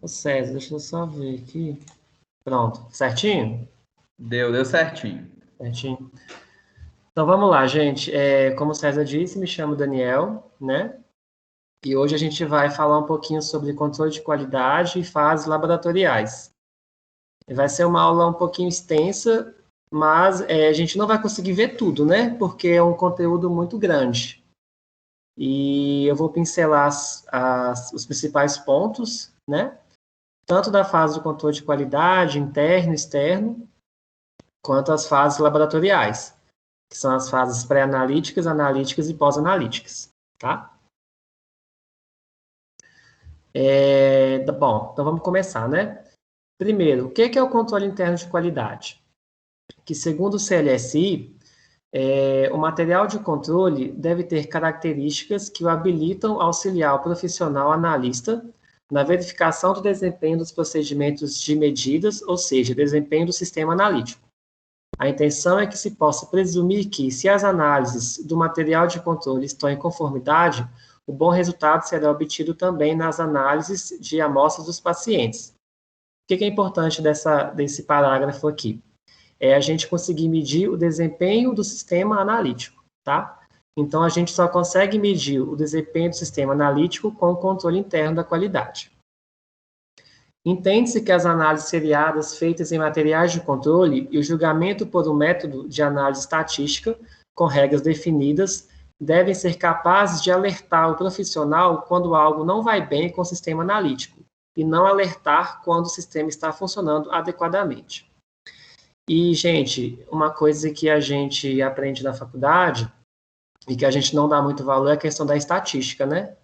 Ô César, deixa eu só ver aqui. Pronto, certinho? Deu certinho. Certinho. Então vamos lá, gente. Como o César disse, me chamo Daniel, né? E hoje a gente vai falar um pouquinho sobre controle de qualidade e fases laboratoriais. Vai ser uma aula um pouquinho extensa, mas a gente não vai conseguir ver tudo, né? Porque é um conteúdo muito grande. E eu vou pincelar os principais pontos, né? Tanto da fase do controle de qualidade, interno e externo, quanto as fases laboratoriais, que são as fases pré-analíticas, analíticas e pós-analíticas, tá? Bom, então vamos começar, né? Primeiro, o que é o controle interno de qualidade? Que, segundo o CLSI, o material de controle deve ter características que o habilitam a auxiliar o profissional analista na verificação do desempenho dos procedimentos de medidas, ou seja, desempenho do sistema analítico. A intenção é que se possa presumir que, se as análises do material de controle estão em conformidade, o bom resultado será obtido também nas análises de amostras dos pacientes. O que é importante desse parágrafo aqui? É a gente conseguir medir o desempenho do sistema analítico, tá? Então, a gente só consegue medir o desempenho do sistema analítico com o controle interno da qualidade. Entende-se que as análises seriadas feitas em materiais de controle e o julgamento por um método de análise estatística, com regras definidas, devem ser capazes de alertar o profissional quando algo não vai bem com o sistema analítico, e não alertar quando o sistema está funcionando adequadamente. E, gente, uma coisa que a gente aprende na faculdade e que a gente não dá muito valor é a questão da estatística, né?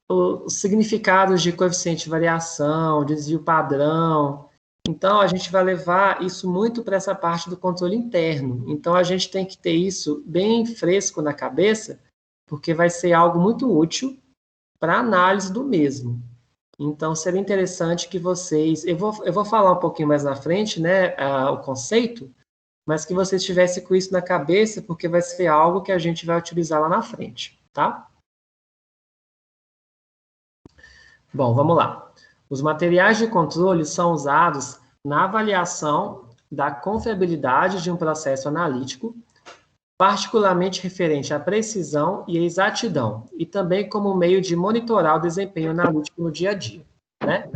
Os significados de coeficiente de variação, desvio padrão. Então, a gente vai levar isso muito para essa parte do controle interno. Então, a gente tem que ter isso bem fresco na cabeça, porque vai ser algo muito útil para a análise do mesmo. Então, seria interessante que vocês... Eu vou falar um pouquinho mais na frente, né, o conceito, mas que vocês tivessem com isso na cabeça, porque vai ser algo que a gente vai utilizar lá na frente, tá? Bom, vamos lá. Os materiais de controle são usados na avaliação da confiabilidade de um processo analítico, particularmente referente à precisão e exatidão, e também como meio de monitorar o desempenho analítico no dia a dia, né?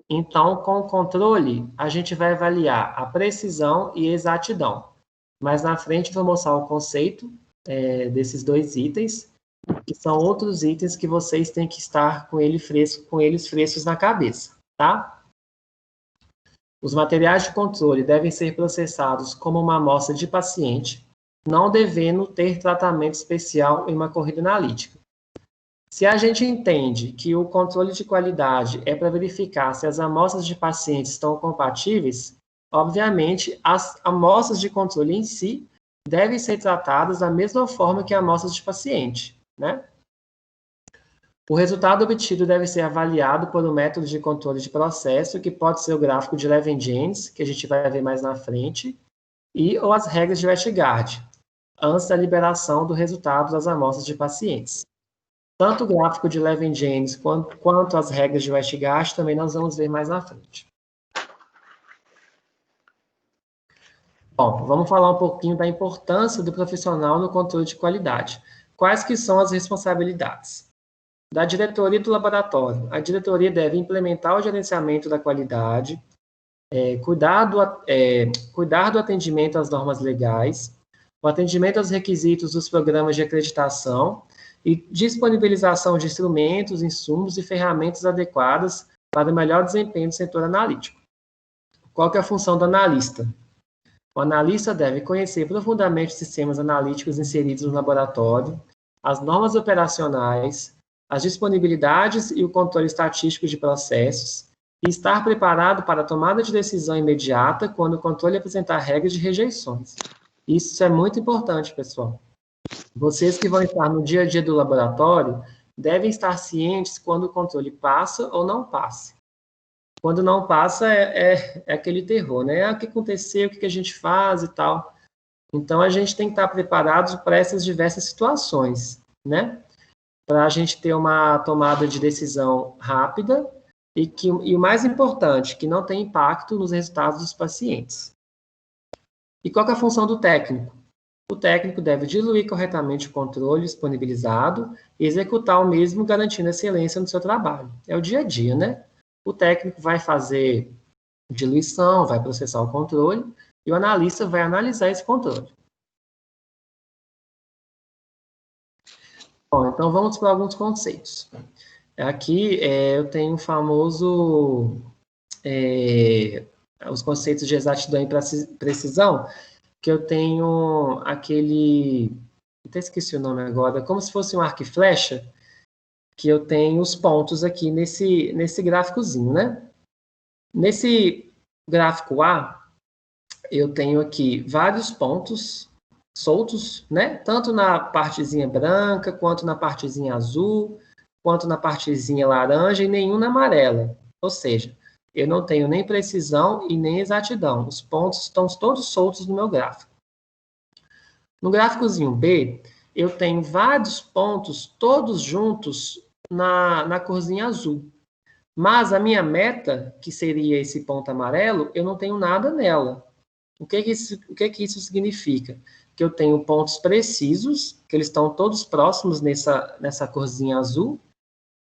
Então, com o controle, a gente vai avaliar a precisão e exatidão. Mas na frente eu vou mostrar o conceito desses dois itens, que são outros itens que vocês têm que estar com eles frescos na cabeça, tá? Os materiais de controle devem ser processados como uma amostra de paciente, não devendo ter tratamento especial em uma corrida analítica. Se a gente entende que o controle de qualidade é para verificar se as amostras de pacientes estão compatíveis, obviamente, as amostras de controle em si devem ser tratadas da mesma forma que amostras de paciente, né? O resultado obtido deve ser avaliado por um método de controle de processo, que pode ser o gráfico de Levin-James, que a gente vai ver mais na frente, ou as regras de Westgard, antes da liberação do resultado das amostras de pacientes. Tanto o gráfico de Levin-James quanto as regras de Westgard também nós vamos ver mais na frente. Bom, vamos falar um pouquinho da importância do profissional no controle de qualidade. Quais que são as responsabilidades? Da diretoria do laboratório. A diretoria deve implementar o gerenciamento da qualidade, cuidar do atendimento às normas legais, o atendimento aos requisitos dos programas de acreditação e disponibilização de instrumentos, insumos e ferramentas adequadas para o melhor desempenho do setor analítico. Qual que é a função do analista? O analista deve conhecer profundamente os sistemas analíticos inseridos no laboratório, as normas operacionais, as disponibilidades e o controle estatístico de processos, e estar preparado para a tomada de decisão imediata quando o controle apresentar regras de rejeições. Isso é muito importante, pessoal. Vocês que vão estar no dia a dia do laboratório devem estar cientes quando o controle passa ou não passa. Quando não passa, é aquele terror, né? O que aconteceu, o que a gente faz e tal. Então, a gente tem que estar preparado para essas diversas situações, né? para a gente ter uma tomada de decisão rápida e o mais importante, que não tem impacto nos resultados dos pacientes. E qual que é a função do técnico? O técnico deve diluir corretamente o controle disponibilizado e executar o mesmo, garantindo excelência no seu trabalho. É o dia a dia, né? O técnico vai fazer diluição, vai processar o controle, e o analista vai analisar esse controle. Bom, então vamos para alguns conceitos. Aqui eu tenho o famoso os conceitos de exatidão e precisão, que eu tenho aquele, até esqueci o nome agora, como se fosse um arco e flecha, que eu tenho os pontos aqui nesse gráficozinho, né? Nesse gráfico A, eu tenho aqui vários pontos soltos, né? Tanto na partezinha branca, quanto na partezinha azul, quanto na partezinha laranja e nenhum na amarela. Ou seja, eu não tenho nem precisão e nem exatidão. Os pontos estão todos soltos no meu gráfico. No gráficozinho B, eu tenho vários pontos todos juntos na corzinha azul. Mas a minha meta, que seria esse ponto amarelo, eu não tenho nada nela. O que isso significa? Que eu tenho pontos precisos, que eles estão todos próximos nessa corzinha azul,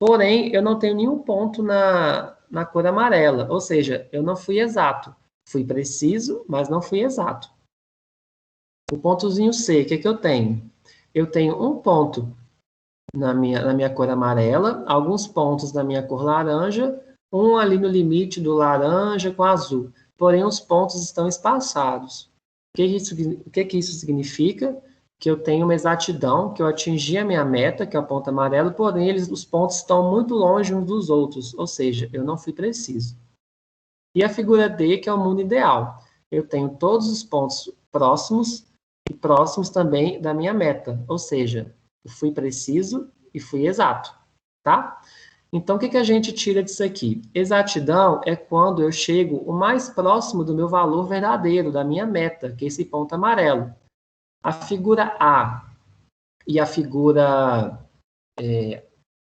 porém, eu não tenho nenhum ponto na cor amarela, ou seja, eu não fui exato. Fui preciso, mas não fui exato. O pontozinho C, o que eu tenho? Eu tenho um ponto na minha cor amarela, alguns pontos na minha cor laranja, um ali no limite do laranja com azul. Porém, os pontos estão espaçados. O que isso significa? Que eu tenho uma exatidão, que eu atingi a minha meta, que é o ponto amarelo, porém, os pontos estão muito longe uns dos outros, ou seja, eu não fui preciso. E a figura D, que é o mundo ideal. Eu tenho todos os pontos próximos e próximos também da minha meta, ou seja, eu fui preciso e fui exato, tá? Então, o que a gente tira disso aqui? Exatidão é quando eu chego o mais próximo do meu valor verdadeiro, da minha meta, que é esse ponto amarelo. A figura A e a figura...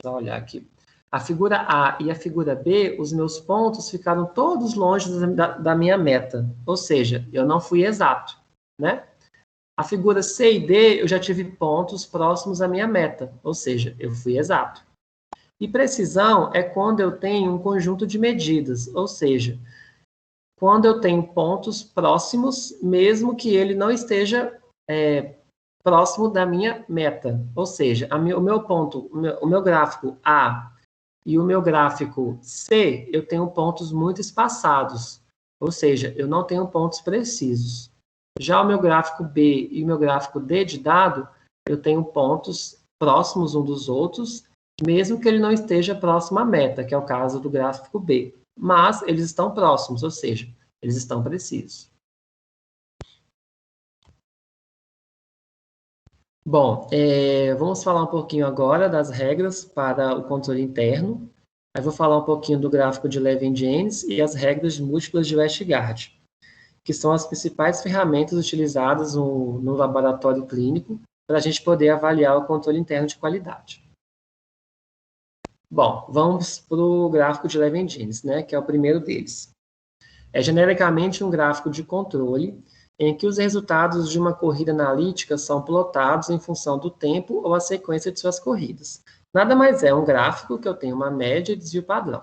vou olhar aqui. A figura A e a figura B, os meus pontos ficaram todos longe da minha meta. Ou seja, eu não fui exato, né? A figura C e D, eu já tive pontos próximos à minha meta. Ou seja, eu fui exato. E precisão é quando eu tenho um conjunto de medidas. Ou seja, quando eu tenho pontos próximos, mesmo que ele não esteja próximo da minha meta. Ou seja, o meu gráfico A e o meu gráfico C, eu tenho pontos muito espaçados. Ou seja, eu não tenho pontos precisos. Já o meu gráfico B e o meu gráfico D de dado, eu tenho pontos próximos um dos outros, mesmo que ele não esteja próximo à meta, que é o caso do gráfico B. Mas eles estão próximos, ou seja, eles estão precisos. Bom, vamos falar um pouquinho agora das regras para o controle interno. Aí vou falar um pouquinho do gráfico de Levin-James e as regras múltiplas de Westgard, que são as principais ferramentas utilizadas no laboratório clínico para a gente poder avaliar o controle interno de qualidade. Bom, vamos para o gráfico de Levin-James, né, que é o primeiro deles. É genericamente um gráfico de controle em que os resultados de uma corrida analítica são plotados em função do tempo ou a sequência de suas corridas. Nada mais é um gráfico que eu tenho uma média e desvio padrão.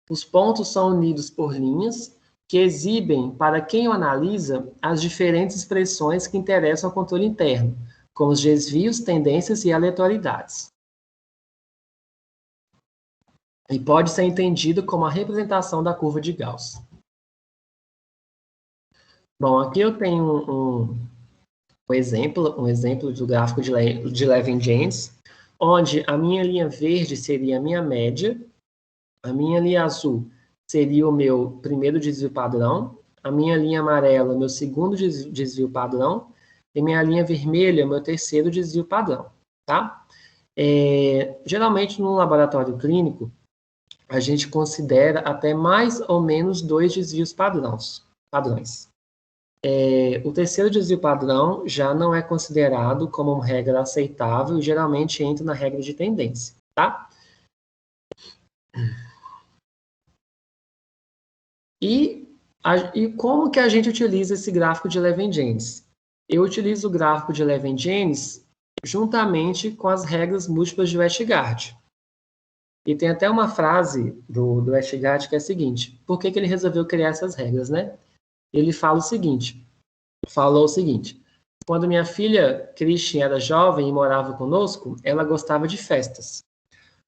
Os pontos são unidos por linhas que exibem, para quem o analisa, as diferentes expressões que interessam ao controle interno, como os desvios, tendências e aleatoriedades. E pode ser entendido como a representação da curva de Gauss. Bom, aqui eu tenho um exemplo do gráfico de Levin-James, onde a minha linha verde seria a minha média, a minha linha azul seria o meu primeiro desvio padrão, a minha linha amarela, o meu segundo desvio padrão, e minha linha vermelha, o meu terceiro desvio padrão, tá? Geralmente, no laboratório clínico, a gente considera até mais ou menos 2 desvios padrões. O terceiro desvio padrão já não é considerado como uma regra aceitável e geralmente entra na regra de tendência, tá? E como que a gente utiliza esse gráfico de Leven-Jennings? Eu utilizo o gráfico de Leven-Jennings juntamente com as regras múltiplas de Westgard. E tem até uma frase do Westgard que é a seguinte: por que ele resolveu criar essas regras, né? Ele falou o seguinte: quando minha filha Christian era jovem e morava conosco, ela gostava de festas.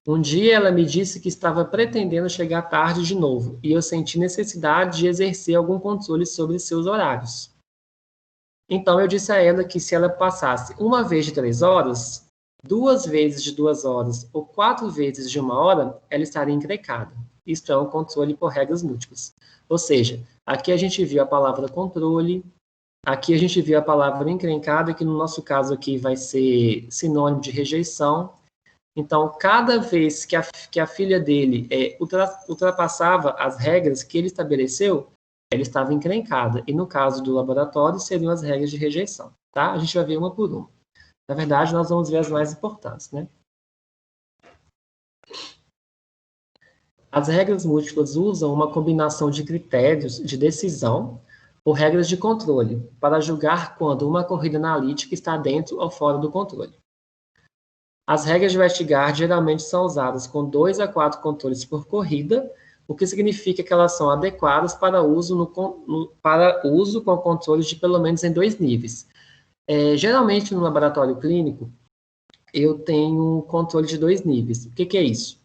Um dia ela me disse que estava pretendendo chegar tarde de novo, e eu senti necessidade de exercer algum controle sobre seus horários. Então eu disse a ela que se ela passasse uma vez de 3 horas, 2 vezes de 2 horas ou 4 vezes de 1 hora, ela estaria encrencada. Isto é um controle por regras múltiplas. Ou seja, aqui a gente viu a palavra controle, aqui a gente viu a palavra encrencada, que no nosso caso aqui vai ser sinônimo de rejeição. Então, cada vez que a filha dele ultrapassava as regras que ele estabeleceu, ela estava encrencada. E no caso do laboratório, seriam as regras de rejeição. Tá? A gente vai ver uma por uma. Na verdade, nós vamos ver as mais importantes, né? As regras múltiplas usam uma combinação de critérios de decisão ou regras de controle para julgar quando uma corrida analítica está dentro ou fora do controle. As regras de Westgard geralmente são usadas com 2 a 4 controles por corrida, o que significa que elas são adequadas para uso com controles de pelo menos em 2 níveis. Geralmente, no laboratório clínico, eu tenho um controle de 2 níveis. O que é isso?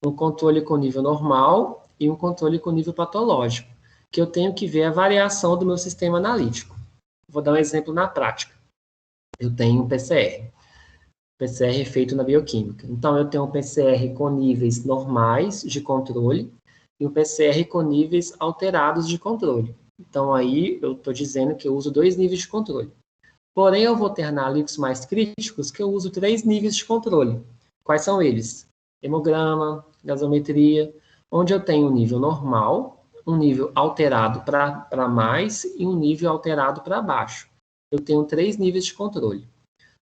Um controle com nível normal e um controle com nível patológico, que eu tenho que ver a variação do meu sistema analítico. Vou dar um exemplo na prática. Eu tenho um PCR. PCR feito na bioquímica. Então, eu tenho um PCR com níveis normais de controle e um PCR com níveis alterados de controle. Então, aí eu estou dizendo que eu uso 2 níveis de controle. Porém, eu vou ter analíticos mais críticos que eu uso 3 níveis de controle. Quais são eles? Hemograma, gasometria, onde eu tenho um nível normal, um nível alterado para mais e um nível alterado para baixo. Eu tenho 3 níveis de controle.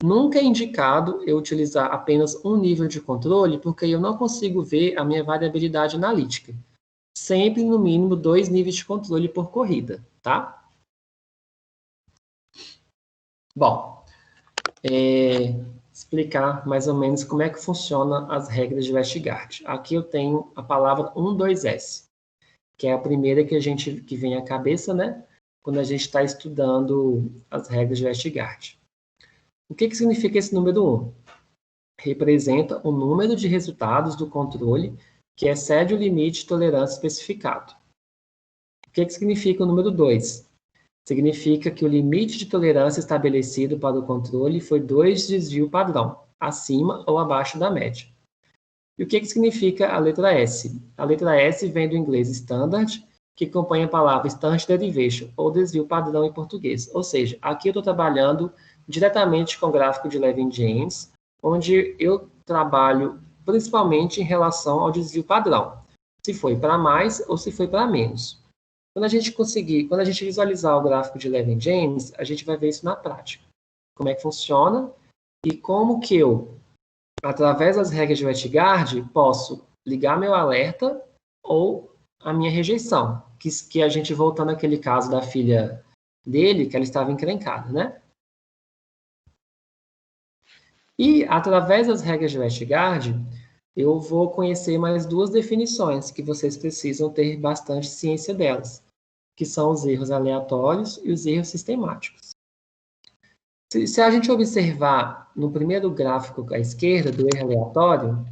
Nunca é indicado eu utilizar apenas um nível de controle, porque eu não consigo ver a minha variabilidade analítica. Sempre, no mínimo, 2 níveis de controle por corrida, tá? Bom, explicar mais ou menos como é que funciona as regras de Westgard. Aqui eu tenho a palavra 1, 2S, que é a primeira que vem à cabeça, né? Quando a gente está estudando as regras de Westgard. O que significa esse número 1? Representa o número de resultados do controle que excede o limite de tolerância especificado. O que significa o número 2? Significa que o limite de tolerância estabelecido para o controle foi 2 desvio padrão, acima ou abaixo da média. E o que significa a letra S? A letra S vem do inglês standard, que compõe a palavra standard derivation, ou desvio padrão em português. Ou seja, aqui eu estou trabalhando diretamente com o gráfico de Leven-Jennings, onde eu trabalho principalmente em relação ao desvio padrão, se foi para mais ou se foi para menos. Quando a gente visualizar o gráfico de Leven-Jennings, a gente vai ver isso na prática. Como é que funciona e como que eu, através das regras de Westgard, posso ligar meu alerta ou a minha rejeição, que a gente, voltando àquele caso da filha dele, que ela estava encrencada, né? E, através das regras de Westgard, eu vou conhecer mais 2 definições que vocês precisam ter bastante ciência delas, que são os erros aleatórios e os erros sistemáticos. Se a gente observar no primeiro gráfico à esquerda, do erro aleatório,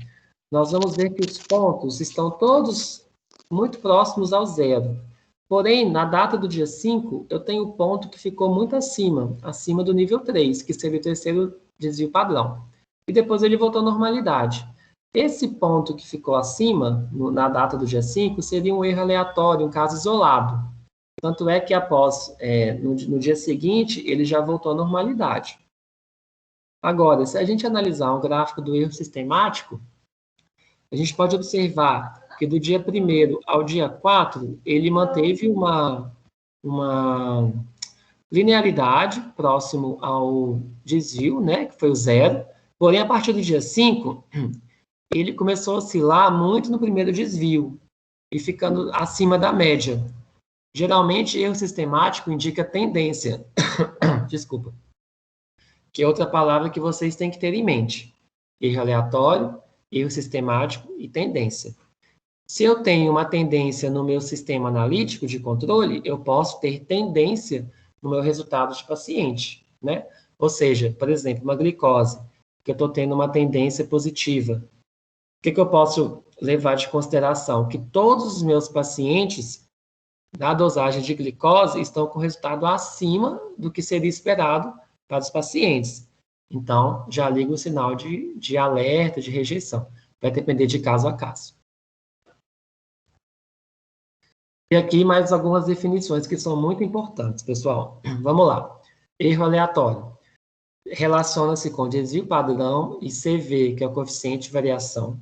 nós vamos ver que os pontos estão todos muito próximos ao zero. Porém, na data do dia 5, eu tenho um ponto que ficou muito acima do nível 3, que seria o terceiro desvio padrão. E depois ele voltou à normalidade. Esse ponto que ficou acima, na data do dia 5, seria um erro aleatório, um caso isolado. Tanto é que no dia seguinte, ele já voltou à normalidade. Agora, se a gente analisar um gráfico do erro sistemático, a gente pode observar que do dia 1º ao dia 4, ele manteve Linearidade, próximo ao desvio, né, que foi o 0. Porém, a partir do dia 5, ele começou a oscilar muito no primeiro desvio e ficando acima da média. Geralmente, erro sistemático indica tendência. Desculpa. Que é outra palavra que vocês têm que ter em mente. Erro aleatório, erro sistemático e tendência. Se eu tenho uma tendência no meu sistema analítico de controle, eu posso ter tendência no meu resultado de paciente, né? Ou seja, por exemplo, uma glicose, que eu estou tendo uma tendência positiva. O que eu posso levar de consideração? Que todos os meus pacientes, na dosagem de glicose, estão com resultado acima do que seria esperado para os pacientes. Então, já liga o sinal de alerta, de rejeição. Vai depender de caso a caso. E aqui mais algumas definições que são muito importantes, pessoal. Vamos lá. Erro aleatório. Relaciona-se com desvio padrão e CV, que é o coeficiente de variação.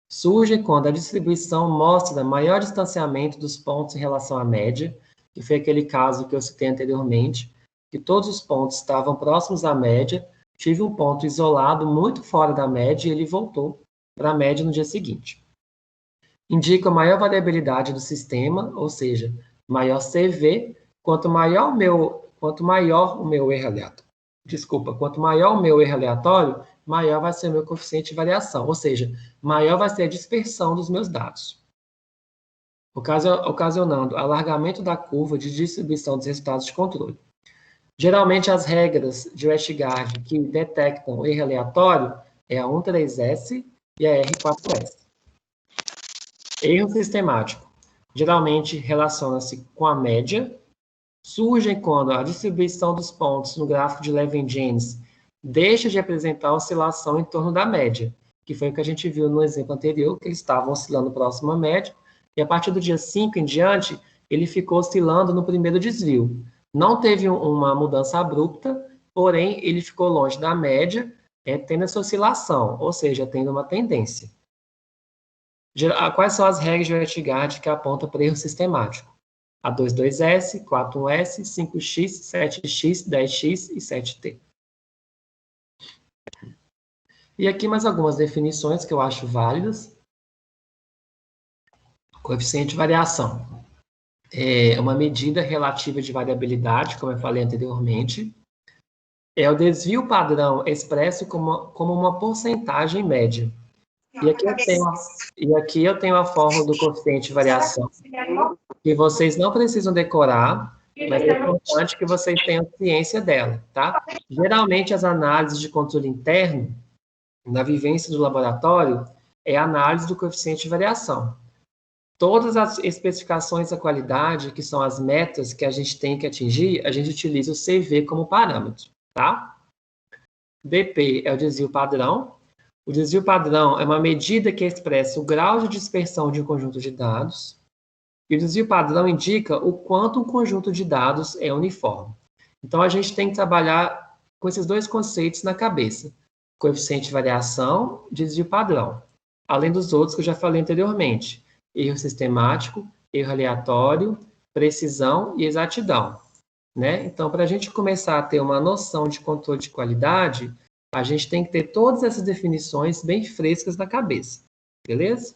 Surge quando a distribuição mostra maior distanciamento dos pontos em relação à média, que foi aquele caso que eu citei anteriormente, que todos os pontos estavam próximos à média, tive um ponto isolado muito fora da média e ele voltou para a média no dia seguinte. Indica maior variabilidade do sistema, ou seja, maior CV, quanto maior o meu erro aleatório. Quanto maior o meu erro aleatório, maior vai ser o meu coeficiente de variação, ou seja, maior vai ser a dispersão dos meus dados, ocasionando alargamento da curva de distribuição dos resultados de controle. Geralmente, as regras de Westgard que detectam o erro aleatório é a 13S e a R4S. Erro sistemático. Geralmente relaciona-se com a média. Surgem quando a distribuição dos pontos no gráfico de Levin-James deixa de apresentar oscilação em torno da média, que foi o que a gente viu no exemplo anterior, que eles estavam oscilando próximo à média, e a partir do dia 5 em diante, ele ficou oscilando no primeiro desvio. Não teve uma mudança abrupta, porém, ele ficou longe da média, tendo essa oscilação, ou seja, tendo uma tendência. Quais são as regras de Westgard que apontam para erro sistemático? A 22S, 41S, 5X, 7X, 10X e 7T. E aqui mais algumas definições que eu acho válidas. Coeficiente de variação. É uma medida relativa de variabilidade, como eu falei anteriormente. É o desvio padrão expresso como uma porcentagem média. E aqui eu tenho a fórmula do coeficiente de variação, que vocês não precisam decorar, mas é importante que vocês tenham ciência dela, tá? Geralmente, as análises de controle interno, na vivência do laboratório, é a análise do coeficiente de variação. Todas as especificações da qualidade, que são as metas que a gente tem que atingir, a gente utiliza o CV como parâmetro, tá? BP é o desvio padrão. O desvio padrão é uma medida que expressa o grau de dispersão de um conjunto de dados. E o desvio padrão indica o quanto um conjunto de dados é uniforme. Então, a gente tem que trabalhar com esses dois conceitos na cabeça. Coeficiente de variação, desvio padrão. Além dos outros que eu já falei anteriormente. Erro sistemático, erro aleatório, precisão e exatidão. Né? Então, para a gente começar a ter uma noção de controle de qualidade, a gente tem que ter todas essas definições bem frescas na cabeça. Beleza?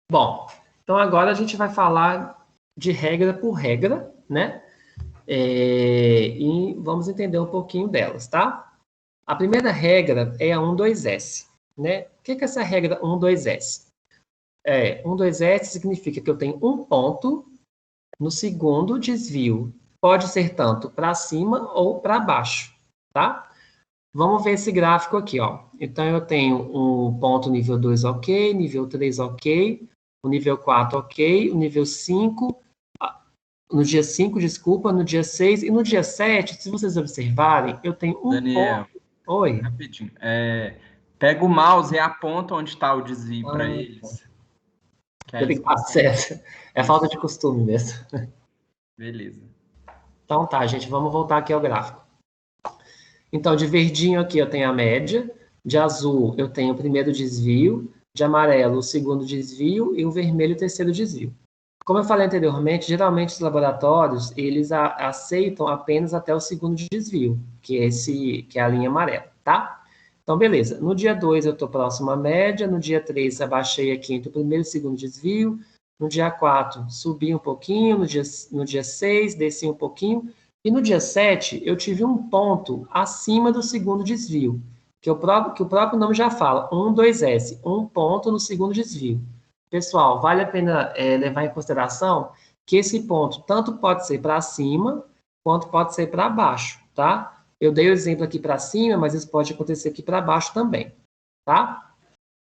Bom, então agora a gente vai falar de regra por regra, né? E vamos entender um pouquinho delas, tá? A primeira regra é a 1,2S, né? O que é essa regra 1,2S? 1,2S significa que eu tenho um ponto no segundo desvio. Pode ser tanto para cima ou para baixo, tá? Vamos ver esse gráfico aqui, ó. Então, eu tenho um ponto nível 2 ok, nível 3 ok, o nível 4 ok, o nível 5, no dia 5, desculpa, no dia 6 e no dia 7, se vocês observarem, eu tenho um Daniel, ponto... Oi? rapidinho. Pega o mouse e aponta onde está o desvio para eles. Que aí Certo. É falta de costume mesmo. Beleza. Então tá, gente, vamos voltar aqui ao gráfico. Então, de verdinho aqui eu tenho a média, de azul eu tenho o primeiro desvio, de amarelo o segundo desvio e o vermelho o terceiro desvio. Como eu falei anteriormente, geralmente os laboratórios, eles aceitam apenas até o segundo desvio, que é a linha amarela, tá? Então, beleza. No dia 2 eu estou próximo à média, no dia 3 abaixei aqui entre o primeiro e o segundo desvio, no dia 4 subi um pouquinho, no dia 6 desci um pouquinho, e no dia 7 eu tive um ponto acima do segundo desvio, que o próprio nome já fala, 2S, um ponto no segundo desvio. Pessoal, vale a pena levar em consideração que esse ponto tanto pode ser para cima, quanto pode ser para baixo, tá? Eu dei o exemplo aqui para cima, mas isso pode acontecer aqui para baixo também, tá?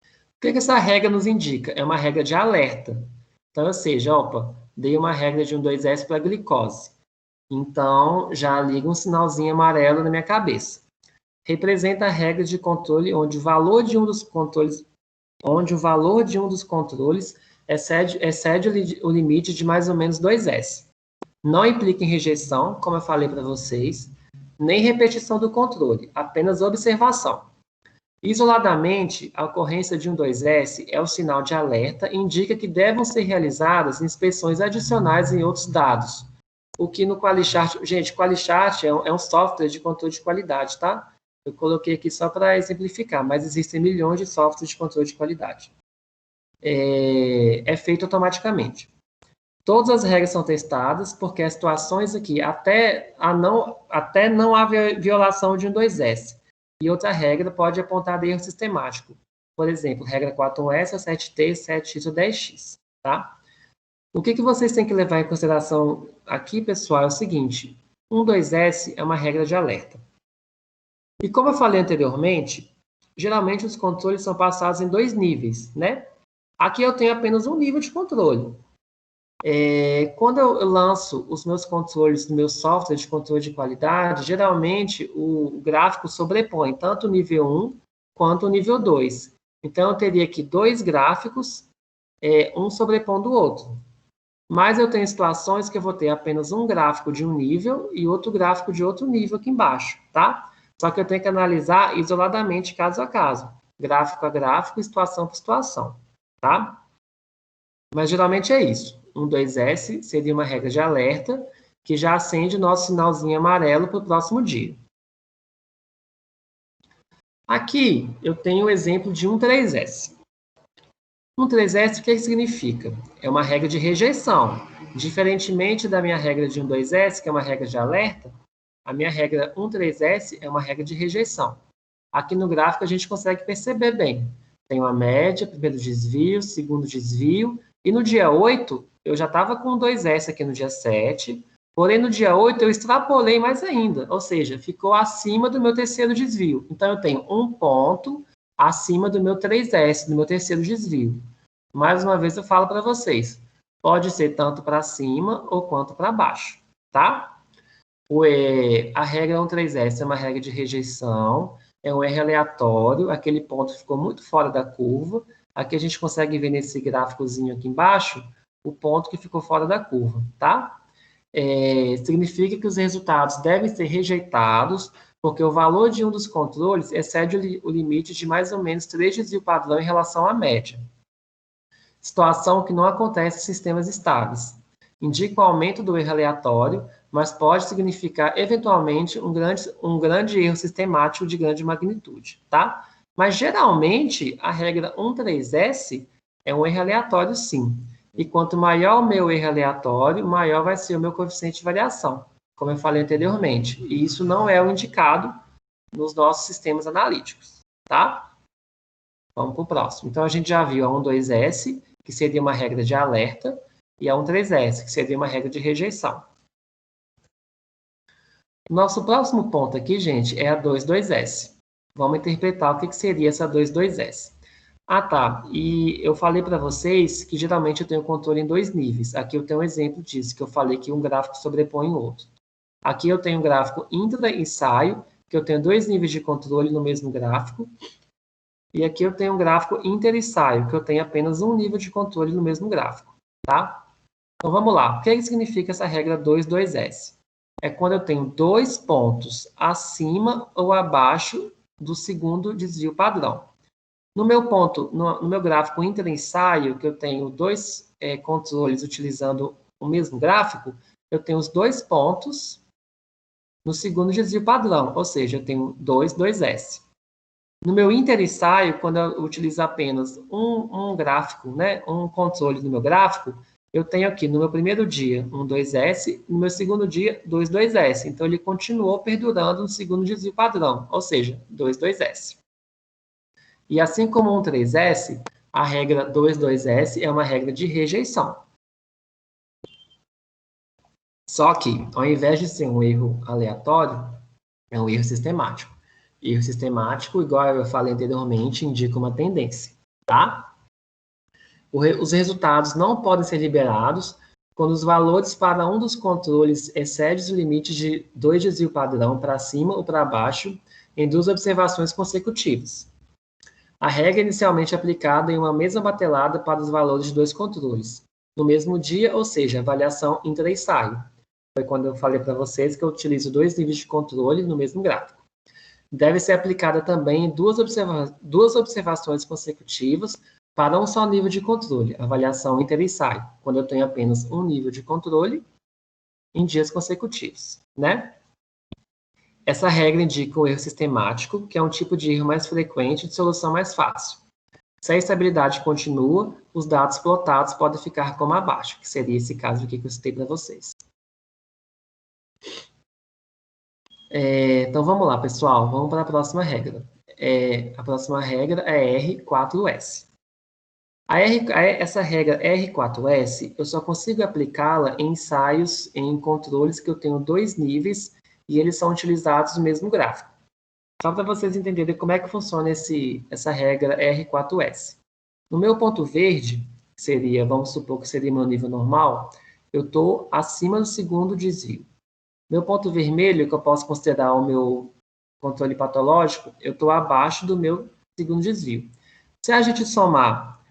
O que essa regra nos indica? É uma regra de alerta. Então, ou seja, opa, dei uma regra de 2S para a glicose. Então, já liga um sinalzinho amarelo na minha cabeça. Representa a regra de controle onde o valor de um dos controles excede o limite de mais ou menos 2S. Não implica em rejeição, como eu falei para vocês, nem repetição do controle, apenas observação. Isoladamente, a ocorrência de 2S é o sinal de alerta e indica que devem ser realizadas inspeções adicionais em outros dados. O que no QualiChart... Gente, QualiChart é um software de controle de qualidade, tá? Eu coloquei aqui só para exemplificar, mas existem milhões de softwares de controle de qualidade. É feito automaticamente. Todas as regras são testadas, porque as situações aqui, até não há violação de 2S. E outra regra pode apontar erro sistemático. Por exemplo, regra 4.1S, 7T, 7X ou 10X. Tá? O que vocês têm que levar em consideração aqui, pessoal, é o seguinte. 2S é uma regra de alerta. E como eu falei anteriormente, geralmente os controles são passados em 2 níveis, né? Aqui eu tenho apenas um nível de controle. Quando eu lanço os meus controles no meu software de controle de qualidade, geralmente o gráfico sobrepõe tanto o nível 1 quanto o nível 2. Então, eu teria aqui 2 gráficos, um sobrepondo o outro. Mas eu tenho situações que eu vou ter apenas um gráfico de um nível e outro gráfico de outro nível aqui embaixo, tá? Só que eu tenho que analisar isoladamente, caso a caso, gráfico a gráfico, situação por situação, tá? Mas geralmente é isso. 2S seria uma regra de alerta que já acende o nosso sinalzinho amarelo para o próximo dia. Aqui eu tenho o exemplo de 3S. 3S, o que significa? É uma regra de rejeição. Diferentemente da minha regra de 2S, que é uma regra de alerta, a minha regra 3S é uma regra de rejeição. Aqui no gráfico a gente consegue perceber bem. Tem uma média, primeiro desvio, segundo desvio, e no dia 8 eu já estava com 2S aqui no dia 7, porém no dia 8 eu extrapolei mais ainda, ou seja, ficou acima do meu terceiro desvio. Então eu tenho um ponto acima do meu 3S, do meu terceiro desvio. Mais uma vez eu falo para vocês, pode ser tanto para cima ou quanto para baixo, tá? A regra 3S é uma regra de rejeição, é um erro aleatório, aquele ponto ficou muito fora da curva. Aqui a gente consegue ver nesse gráficozinho aqui embaixo, o ponto que ficou fora da curva, tá? Significa que os resultados devem ser rejeitados, porque o valor de um dos controles excede o limite de mais ou menos 3 desvio padrão em relação à média. Situação que não acontece em sistemas estáveis. Indica o aumento do erro aleatório, mas pode significar, eventualmente, um grande erro sistemático de grande magnitude, tá? Mas, geralmente, a regra 3S é um erro aleatório, sim. E quanto maior o meu erro aleatório, maior vai ser o meu coeficiente de variação, como eu falei anteriormente. E isso não é o indicado nos nossos sistemas analíticos, tá? Vamos para o próximo. Então, a gente já viu a 2S, que seria uma regra de alerta, e a 3S, que seria uma regra de rejeição. Nosso próximo ponto aqui, gente, é a 2,2S. Vamos interpretar o que seria essa 2,2S. Ah, tá. E eu falei para vocês que geralmente eu tenho controle em 2 níveis. Aqui eu tenho um exemplo disso, que eu falei que um gráfico sobrepõe o outro. Aqui eu tenho um gráfico intra-ensaio, que eu tenho 2 níveis de controle no mesmo gráfico. E aqui eu tenho um gráfico inter-ensaio, que eu tenho apenas um nível de controle no mesmo gráfico, tá? Então, vamos lá. O que significa essa regra 2,2S? É quando eu tenho 2 pontos acima ou abaixo do segundo desvio padrão. No meu gráfico inter-ensaio, que eu tenho dois controles utilizando o mesmo gráfico, eu tenho os 2 pontos no segundo desvio padrão, ou seja, eu tenho 2, 2S. No meu inter-ensaio, quando eu utilizo apenas um gráfico, né, um controle no meu gráfico, eu tenho aqui no meu primeiro dia um 2S, no meu segundo dia 2, 2S. Então, ele continuou perdurando no segundo desvio padrão, ou seja, 2, 2S. E assim como um 3S, a regra 2, 2S é uma regra de rejeição. Só que, ao invés de ser um erro aleatório, é um erro sistemático. Erro sistemático, igual eu falei anteriormente, indica uma tendência, tá? Os resultados não podem ser liberados quando os valores para um dos controles excedem os limites de 2 desvio padrão para cima ou para baixo em 2 observações consecutivas. A regra é inicialmente aplicada em uma mesma batelada para os valores de 2 controles, no mesmo dia, ou seja, avaliação intra-ensaio. Foi quando eu falei para vocês que eu utilizo 2 níveis de controle no mesmo gráfico. Deve ser aplicada também em 2 observações consecutivas para um só nível de controle, avaliação inter-ensaio, quando eu tenho apenas um nível de controle em dias consecutivos, né? Essa regra indica o erro sistemático, que é um tipo de erro mais frequente de solução mais fácil. Se a estabilidade continua, os dados plotados podem ficar como abaixo, que seria esse caso aqui que eu citei para vocês. Então, vamos lá, pessoal. Vamos para a próxima regra. A próxima regra é R4S. Essa regra R4S, eu só consigo aplicá-la em ensaios, em controles que eu tenho 2 níveis e eles são utilizados no mesmo gráfico. Só para vocês entenderem como é que funciona essa regra R4S. No meu ponto verde, vamos supor que seria meu nível normal, eu estou acima do segundo desvio. Meu ponto vermelho, que eu posso considerar o meu controle patológico, eu estou abaixo do meu segundo desvio. Se a gente somar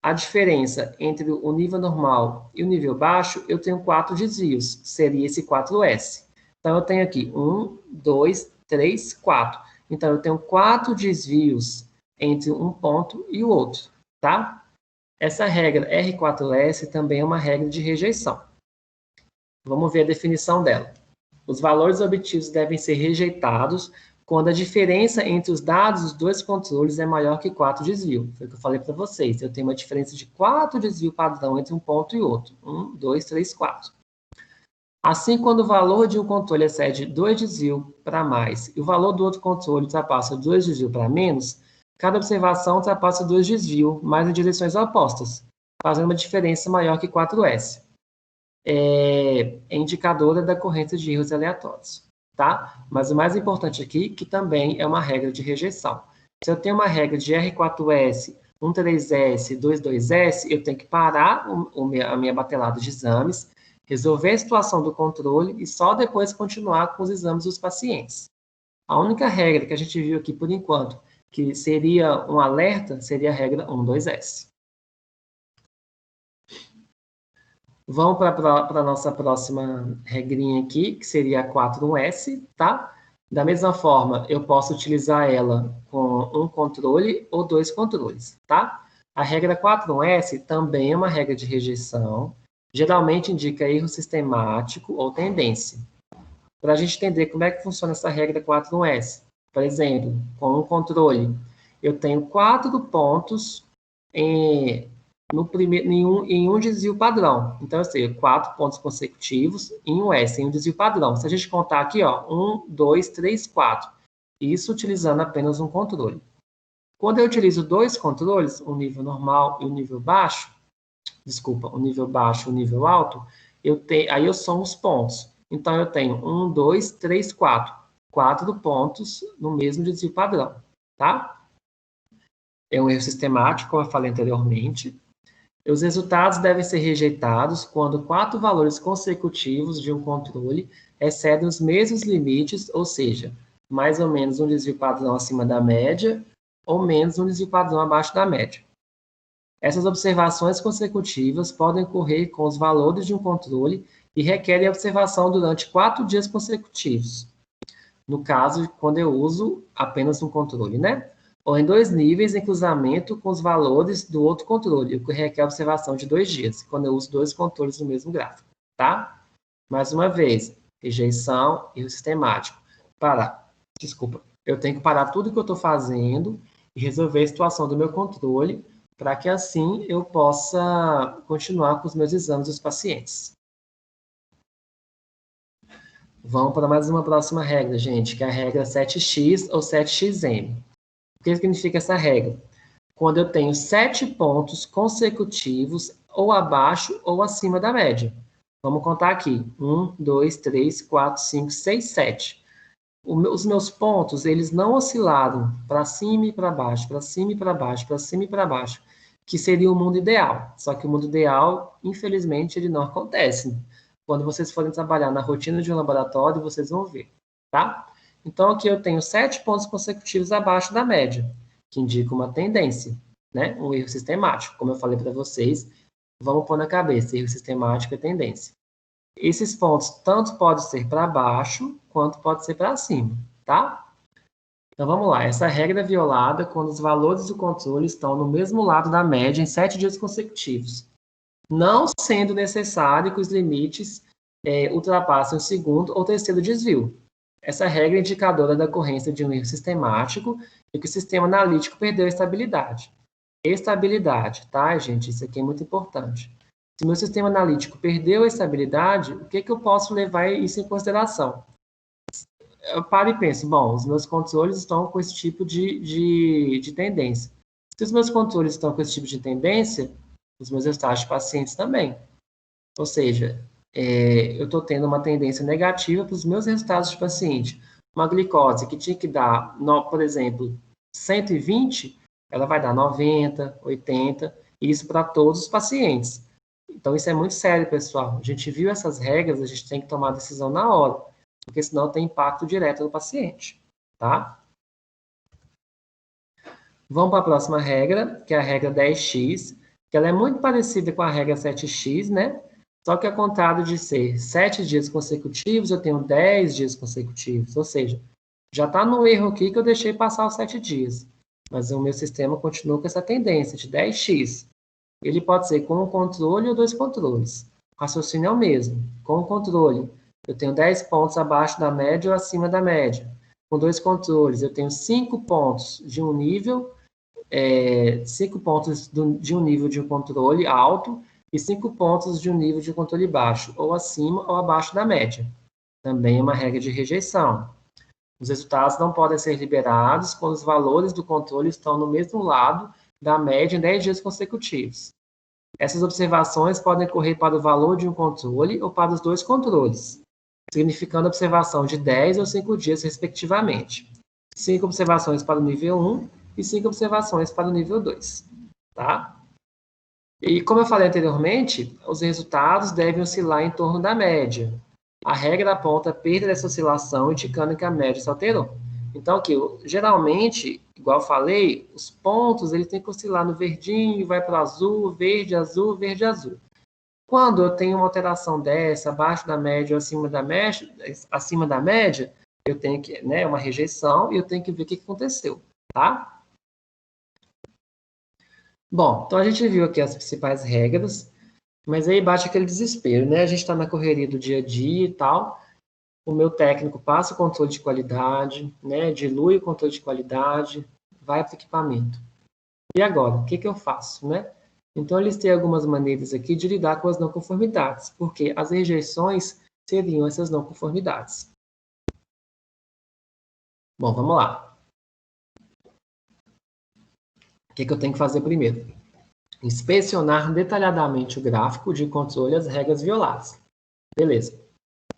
a diferença entre o nível normal e o nível baixo, eu tenho 4 desvios, seria esse 4S. Então, eu tenho aqui 1, 2, 3, 4. Então, eu tenho 4 desvios entre um ponto e o outro, tá? Essa regra R4S também é uma regra de rejeição. Vamos ver a definição dela. Os valores obtidos devem ser rejeitados quando a diferença entre os dados dos 2 controles é maior que 4 desvios. Foi o que eu falei para vocês. Eu tenho uma diferença de 4 desvios padrão entre um ponto e outro. 1, 2, 3, 4. Assim, quando o valor de um controle excede 2 desvios para mais e o valor do outro controle ultrapassa 2 desvios para menos, cada observação ultrapassa 2 desvios, mas em direções opostas, fazendo uma diferença maior que 4S. É indicadora da ocorrência de erros aleatórios, tá? Mas o mais importante aqui, que também é uma regra de rejeição. Se eu tenho uma regra de R4S, 13S, 22S, eu tenho que parar a minha batelada de exames, resolver a situação do controle e só depois continuar com os exames dos pacientes. A única regra que a gente viu aqui por enquanto, que seria um alerta, seria a regra 12S. Vamos para a nossa próxima regrinha aqui, que seria a 4S, tá? Da mesma forma, eu posso utilizar ela com um controle ou 2 controles, tá? A regra 4S também é uma regra de rejeição, geralmente indica erro sistemático ou tendência. Para a gente entender como é que funciona essa regra 4S, por exemplo, com um controle, eu tenho 4 pontos em um desvio padrão. Então, eu sei, 4 pontos consecutivos em um S, em um desvio padrão. Se a gente contar aqui, ó, 1, 2, 3, 4. Isso utilizando apenas um controle. Quando eu utilizo 2 controles, o nível normal e o nível baixo, o nível baixo e o nível alto, aí eu somo os pontos. Então, eu tenho 1, 2, 3, 4. 4 pontos no mesmo desvio padrão, tá? É um erro sistemático, como eu falei anteriormente. Os resultados devem ser rejeitados quando 4 valores consecutivos de um controle excedem os mesmos limites, ou seja, mais ou menos um desvio padrão acima da média ou menos um desvio padrão abaixo da média. Essas observações consecutivas podem ocorrer com os valores de um controle e requerem observação durante 4 dias consecutivos. No caso, quando eu uso apenas um controle, né? ou em 2 níveis em cruzamento com os valores do outro controle, o que requer observação de 2 dias, quando eu uso 2 controles no mesmo gráfico, tá? Mais uma vez, rejeição, erro sistemático. Desculpa, eu tenho que parar tudo que eu estou fazendo e resolver a situação do meu controle, para que assim eu possa continuar com os meus exames dos pacientes. Vamos para mais uma próxima regra, gente, que é a regra 7x ou 7xm. O que significa essa regra? Quando eu tenho 7 pontos consecutivos ou abaixo ou acima da média. Vamos contar aqui. 1, 2, 3, 4, 5, 6, 7. Os meus pontos, eles não oscilaram para cima e para baixo, para cima e para baixo, para cima e para baixo, que seria o mundo ideal. Só que o mundo ideal, infelizmente, ele não acontece. Quando vocês forem trabalhar na rotina de um laboratório, vocês vão ver, tá? Então, aqui eu tenho 7 pontos consecutivos abaixo da média, que indica uma tendência, né? Um erro sistemático. Como eu falei para vocês, vamos pôr na cabeça, erro sistemático é tendência. Esses pontos tanto podem ser para baixo, quanto pode ser para cima, tá? Então, vamos lá. Essa regra é violada quando os valores do controle estão no mesmo lado da média em 7 dias consecutivos, não sendo necessário que os limites ultrapassem o segundo ou terceiro desvio. Essa regra é indicadora da ocorrência de um erro sistemático e que o sistema analítico perdeu a estabilidade. Estabilidade, tá, gente? Isso aqui é muito importante. Se meu sistema analítico perdeu a estabilidade, o que eu posso levar isso em consideração? Eu paro e penso, bom, os meus controles estão com esse tipo de tendência. Se os meus controles estão com esse tipo de tendência, os meus resultados de pacientes também. Ou seja, eu estou tendo uma tendência negativa para os meus resultados de paciente. Uma glicose que tinha que dar, por exemplo, 120, ela vai dar 90, 80, e isso para todos os pacientes. Então, isso é muito sério, pessoal. A gente viu essas regras, a gente tem que tomar a decisão na hora, porque senão tem impacto direto no paciente, tá? Vamos para a próxima regra, que é a regra 10x, que ela é muito parecida com a regra 7x, né? Só que ao contrário de ser 7 dias consecutivos, eu tenho 10 dias consecutivos. Ou seja, já está no erro aqui que eu deixei passar os 7 dias. Mas o meu sistema continua com essa tendência de 10x. Ele pode ser com um controle ou 2 controles. O raciocínio é o mesmo. Com o controle, eu tenho 10 pontos abaixo da média ou acima da média. Com 2 controles, eu tenho 5 pontos de um nível, 5 pontos de um nível de um controle alto e 5 pontos de um nível de controle baixo, ou acima ou abaixo da média. Também é uma regra de rejeição. Os resultados não podem ser liberados quando os valores do controle estão no mesmo lado da média em 10 dias consecutivos. Essas observações podem ocorrer para o valor de um controle ou para os 2 controles, significando observação de 10 ou 5 dias, respectivamente. 5 observações para o nível 1 e 5 observações para o nível 2. Tá? E como eu falei anteriormente, os resultados devem oscilar em torno da média. A regra aponta a perda dessa oscilação, indicando que a média se alterou. Então, aqui, geralmente, igual eu falei, os pontos eles têm que oscilar no verdinho, vai para o azul, verde, azul, verde, azul. Quando eu tenho uma alteração dessa, abaixo da média ou acima da média, eu tenho que, né, uma rejeição e eu tenho que ver o que aconteceu, tá? Bom, então a gente viu aqui as principais regras, mas aí bate aquele desespero, né? A gente está na correria do dia a dia e tal. O meu técnico passa o controle de qualidade, né? Dilui o controle de qualidade, vai para o equipamento. E agora, o que eu faço, né? Então, eu listei algumas maneiras aqui de lidar com as não conformidades, porque as rejeições seriam essas não conformidades. Bom, vamos lá. O que eu tenho que fazer primeiro? Inspecionar detalhadamente o gráfico de controle e as regras violadas. Beleza.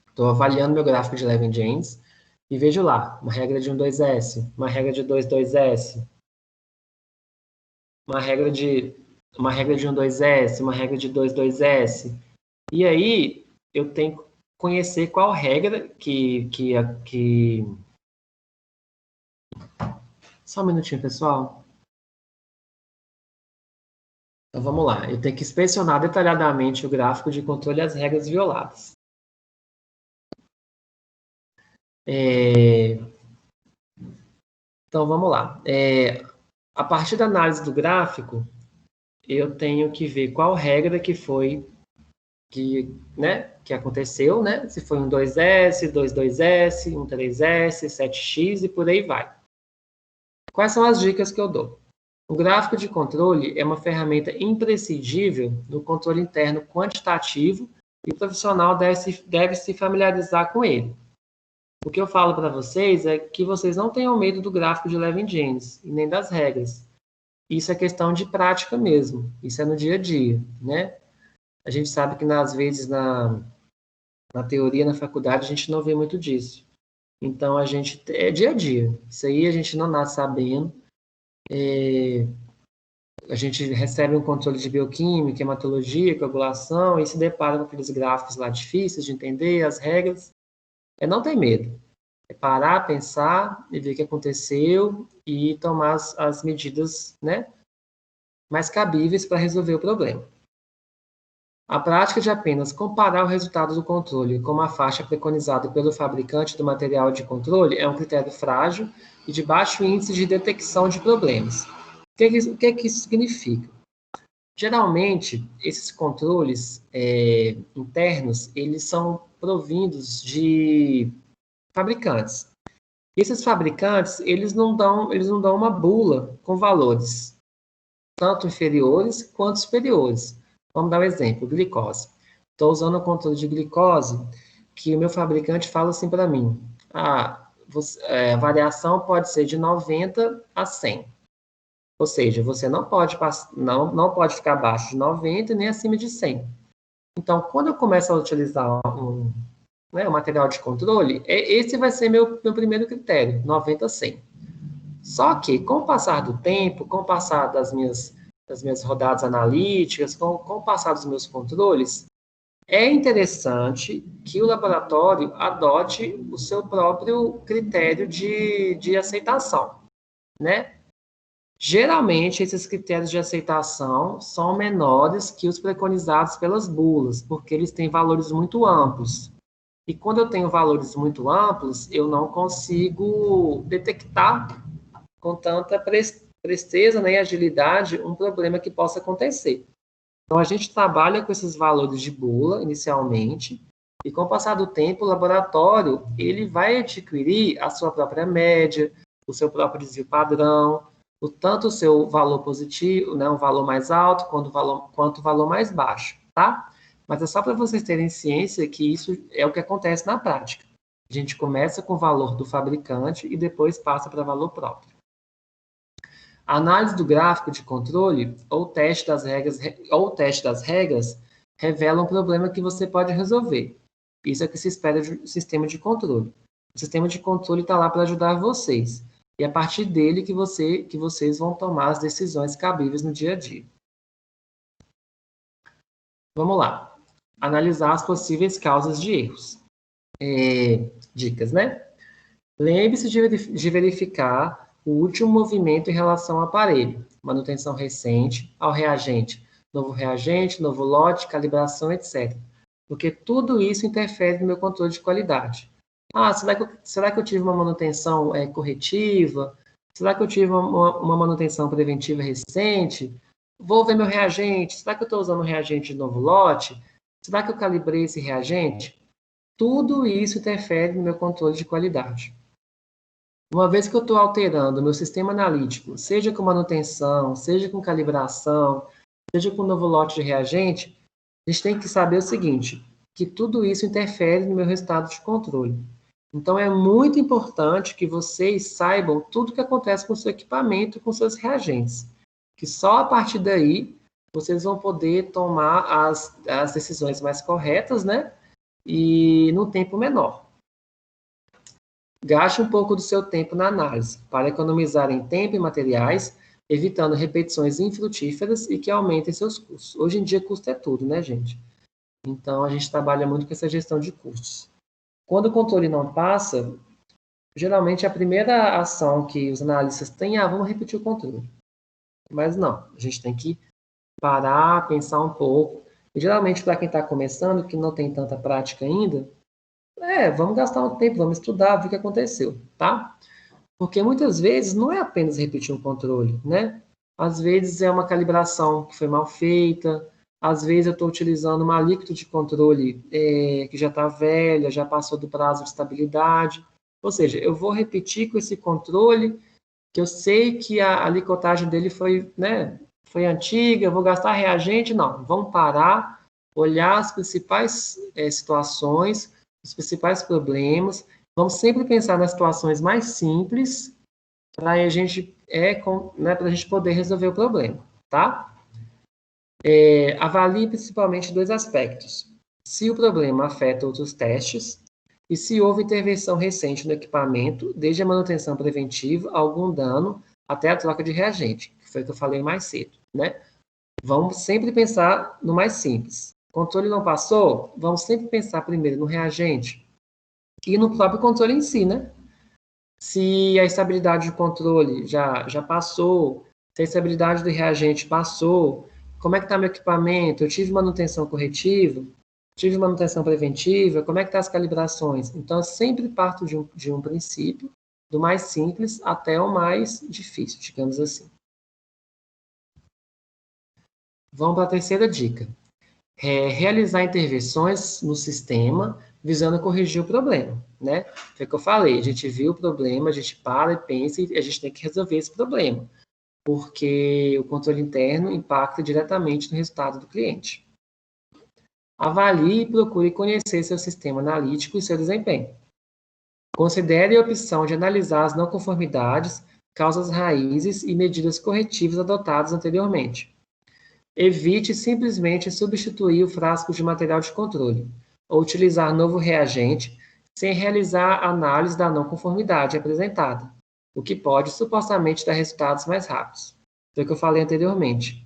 Estou avaliando meu gráfico de Levin-James e vejo lá, uma regra de 1,2S, uma regra de 2,2S, uma regra de 1,2S, uma regra de 2,2S. E aí, eu tenho que conhecer qual regra que... Só um minutinho, pessoal. Então, vamos lá. Eu tenho que inspecionar detalhadamente o gráfico de controle e as regras violadas. Então, vamos lá. A partir da análise do gráfico, eu tenho que ver qual regra que foi que aconteceu, né? Se foi um 2S, 22S, um 3S, 7X e por aí vai. Quais são as dicas que eu dou? O gráfico de controle é uma ferramenta imprescindível no controle interno quantitativo e o profissional deve se familiarizar com ele. O que eu falo para vocês é que vocês não tenham medo do gráfico de Levin James e nem das regras. Isso é questão de prática mesmo. Isso é no dia a dia, né? A gente sabe que, às vezes, na teoria, na faculdade, a gente não vê muito disso. Então, é dia a dia. Isso aí a gente não nasce sabendo. A gente recebe um controle de bioquímica, hematologia, coagulação, e se depara com aqueles gráficos lá difíceis de entender, as regras. Não tem medo. É parar, pensar e ver o que aconteceu e tomar as medidas, né, mais cabíveis para resolver o problema. A prática de apenas comparar o resultado do controle com uma faixa preconizada pelo fabricante do material de controle é um critério frágil e de baixo índice de detecção de problemas. O que isso significa? Geralmente, esses controles internos, eles são provindos de fabricantes. Esses fabricantes, eles não dão uma bula com valores, tanto inferiores quanto superiores. Vamos dar um exemplo, glicose. Estou usando o controle de glicose, que o meu fabricante fala assim para mim, a variação pode ser de 90 a 100. Ou seja, você não pode ficar abaixo de 90 nem acima de 100. Então, quando eu começo a utilizar um material de controle, esse vai ser meu primeiro critério, 90 a 100. Só que, com o passar do tempo, com o passar das minhas rodadas analíticas, com o passar dos meus controles, é interessante que o laboratório adote o seu próprio critério de aceitação, né? Geralmente, esses critérios de aceitação são menores que os preconizados pelas bulas, porque eles têm valores muito amplos. E quando eu tenho valores muito amplos, eu não consigo detectar com tanta presteza, né, e agilidade um problema que possa acontecer. Então, a gente trabalha com esses valores de bula, inicialmente, e com o passar do tempo, o laboratório ele vai adquirir a sua própria média, o seu próprio desvio padrão, tanto o seu valor positivo, né, um valor mais alto, quanto o valor mais baixo, tá? Mas é só para vocês terem ciência que isso é o que acontece na prática. A gente começa com o valor do fabricante e depois passa para valor próprio. A análise do gráfico de controle ou teste das regras revela um problema que você pode resolver. Isso é o que se espera de um sistema de controle. O sistema de controle está lá para ajudar vocês. E é a partir dele que vocês vão tomar as decisões cabíveis no dia a dia. Vamos lá. Analisar as possíveis causas de erros. Dicas, né? Lembre-se de verificar o último movimento em relação ao aparelho, manutenção recente, ao reagente, novo lote, calibração, etc. Porque tudo isso interfere no meu controle de qualidade. Será que eu tive uma manutenção corretiva? Será que eu tive uma manutenção preventiva recente? Vou ver meu reagente. Será que eu estou usando um reagente de novo lote? Será que eu calibrei esse reagente? Tudo isso interfere no meu controle de qualidade. Uma vez que eu estou alterando o meu sistema analítico, seja com manutenção, seja com calibração, seja com novo lote de reagente, a gente tem que saber o seguinte, que tudo isso interfere no meu resultado de controle. Então, é muito importante que vocês saibam tudo o que acontece com o seu equipamento e com seus reagentes. Que só a partir daí, vocês vão poder tomar as decisões mais corretas, né? E no tempo menor. Gaste um pouco do seu tempo na análise, para economizar em tempo e materiais, evitando repetições infrutíferas e que aumentem seus custos. Hoje em dia, custo é tudo, né, gente? Então, a gente trabalha muito com essa gestão de custos. Quando o controle não passa, geralmente a primeira ação que os analistas têm é, vamos repetir o controle. Mas não, a gente tem que parar, pensar um pouco. E geralmente, para quem está começando, que não tem tanta prática ainda, vamos gastar um tempo, vamos estudar, ver o que aconteceu, tá? Porque muitas vezes não é apenas repetir um controle, né? Às vezes é uma calibração que foi mal feita, às vezes eu estou utilizando uma alíquota de controle que já está velha, já passou do prazo de estabilidade. Ou seja, eu vou repetir com esse controle que eu sei que a alicotagem dele foi, né, foi antiga, eu vou gastar reagente. Não, vamos parar, olhar as principais situações, os principais problemas. Vamos sempre pensar nas situações mais simples para a gente, para a gente poder resolver o problema, tá? Avalie principalmente dois aspectos. Se o problema afeta outros testes e se houve intervenção recente no equipamento, desde a manutenção preventiva, algum dano, até a troca de reagente, que foi o que eu falei mais cedo, né? Vamos sempre pensar no mais simples. Controle não passou? Vamos sempre pensar primeiro no reagente e no próprio controle em si, né? Se a estabilidade do controle já passou, se a estabilidade do reagente passou, como é que está meu equipamento? Eu tive manutenção corretiva? Tive manutenção preventiva? Como é que estão as calibrações? Então, eu sempre parto de um princípio, do mais simples até o mais difícil, digamos assim. Vamos para a terceira dica. Realizar intervenções no sistema visando corrigir o problema, né? Foi o que eu falei, a gente viu o problema, a gente para e pensa e a gente tem que resolver esse problema, porque o controle interno impacta diretamente no resultado do cliente. Avalie e procure conhecer seu sistema analítico e seu desempenho. Considere a opção de analisar as não conformidades, causas raízes e medidas corretivas adotadas anteriormente. Evite simplesmente substituir o frasco de material de controle ou utilizar novo reagente sem realizar a análise da não conformidade apresentada, o que pode supostamente dar resultados mais rápidos. Foi o que eu falei anteriormente.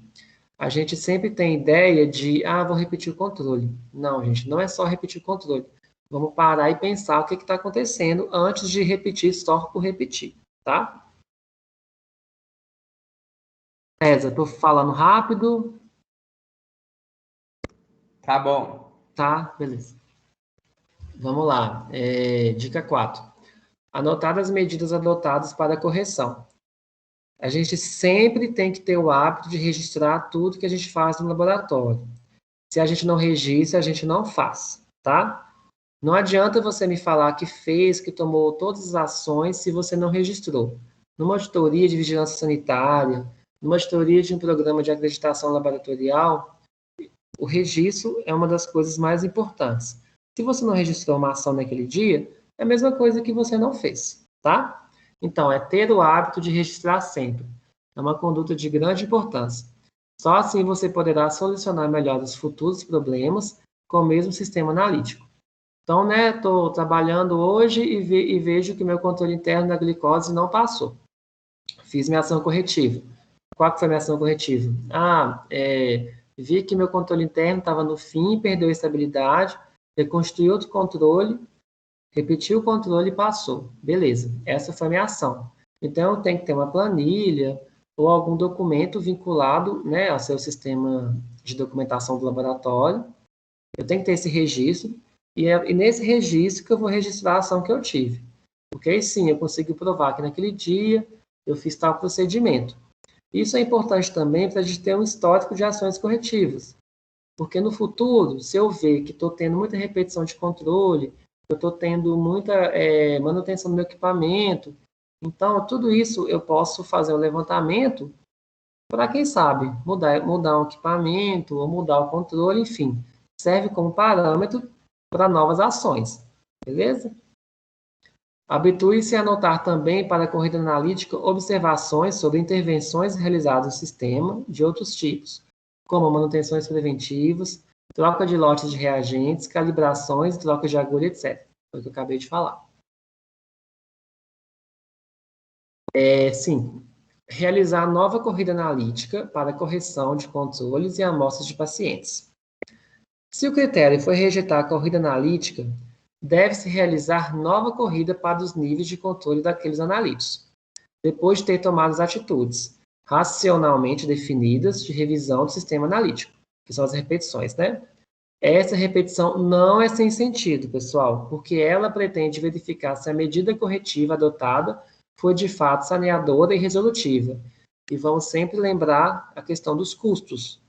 A gente sempre tem ideia de, vou repetir o controle. Não, gente, não é só repetir o controle. Vamos parar e pensar o que está acontecendo antes de repetir só por repetir, tá? César, estou falando rápido. Tá bom. Tá, beleza. Vamos lá. Dica 4. Anotar as medidas adotadas para a correção. A gente sempre tem que ter o hábito de registrar tudo que a gente faz no laboratório. Se a gente não registra, a gente não faz, tá? Não adianta você me falar que fez, que tomou todas as ações se você não registrou. Numa auditoria de vigilância sanitária, numa auditoria de um programa de acreditação laboratorial, o registro é uma das coisas mais importantes. Se você não registrou uma ação naquele dia, é a mesma coisa que você não fez, tá? Então, é ter o hábito de registrar sempre. É uma conduta de grande importância. Só assim você poderá solucionar melhor os futuros problemas com o mesmo sistema analítico. Então, né, estou trabalhando hoje e vejo que meu controle interno da glicose não passou. Fiz minha ação corretiva. Qual que foi a minha ação corretiva? Vi que meu controle interno estava no fim, perdeu a estabilidade, reconstruí outro controle, repeti o controle e passou. Beleza, essa foi a minha ação. Então, eu tenho que ter uma planilha ou algum documento vinculado, né, ao seu sistema de documentação do laboratório. Eu tenho que ter esse registro, e nesse registro que eu vou registrar a ação que eu tive. Porque aí sim, eu consigo provar que naquele dia eu fiz tal procedimento. Isso é importante também para a gente ter um histórico de ações corretivas. Porque no futuro, se eu ver que estou tendo muita repetição de controle, eu estou tendo muita manutenção do meu equipamento, então tudo isso eu posso fazer um levantamento para, quem sabe, mudar o equipamento ou mudar o controle, enfim. Serve como parâmetro para novas ações, beleza? Habitue-se a anotar também para a corrida analítica observações sobre intervenções realizadas no sistema de outros tipos, como manutenções preventivas, troca de lotes de reagentes, calibrações, troca de agulha, etc. Foi o que eu acabei de falar. 5. Realizar nova corrida analítica para correção de controles e amostras de pacientes. Se o critério for rejeitar a corrida analítica, deve-se realizar nova corrida para os níveis de controle daqueles analíticos, depois de ter tomado as atitudes racionalmente definidas de revisão do sistema analítico, que são as repetições, né? Essa repetição não é sem sentido, pessoal, porque ela pretende verificar se a medida corretiva adotada foi de fato saneadora e resolutiva. E vamos sempre lembrar a questão dos custos,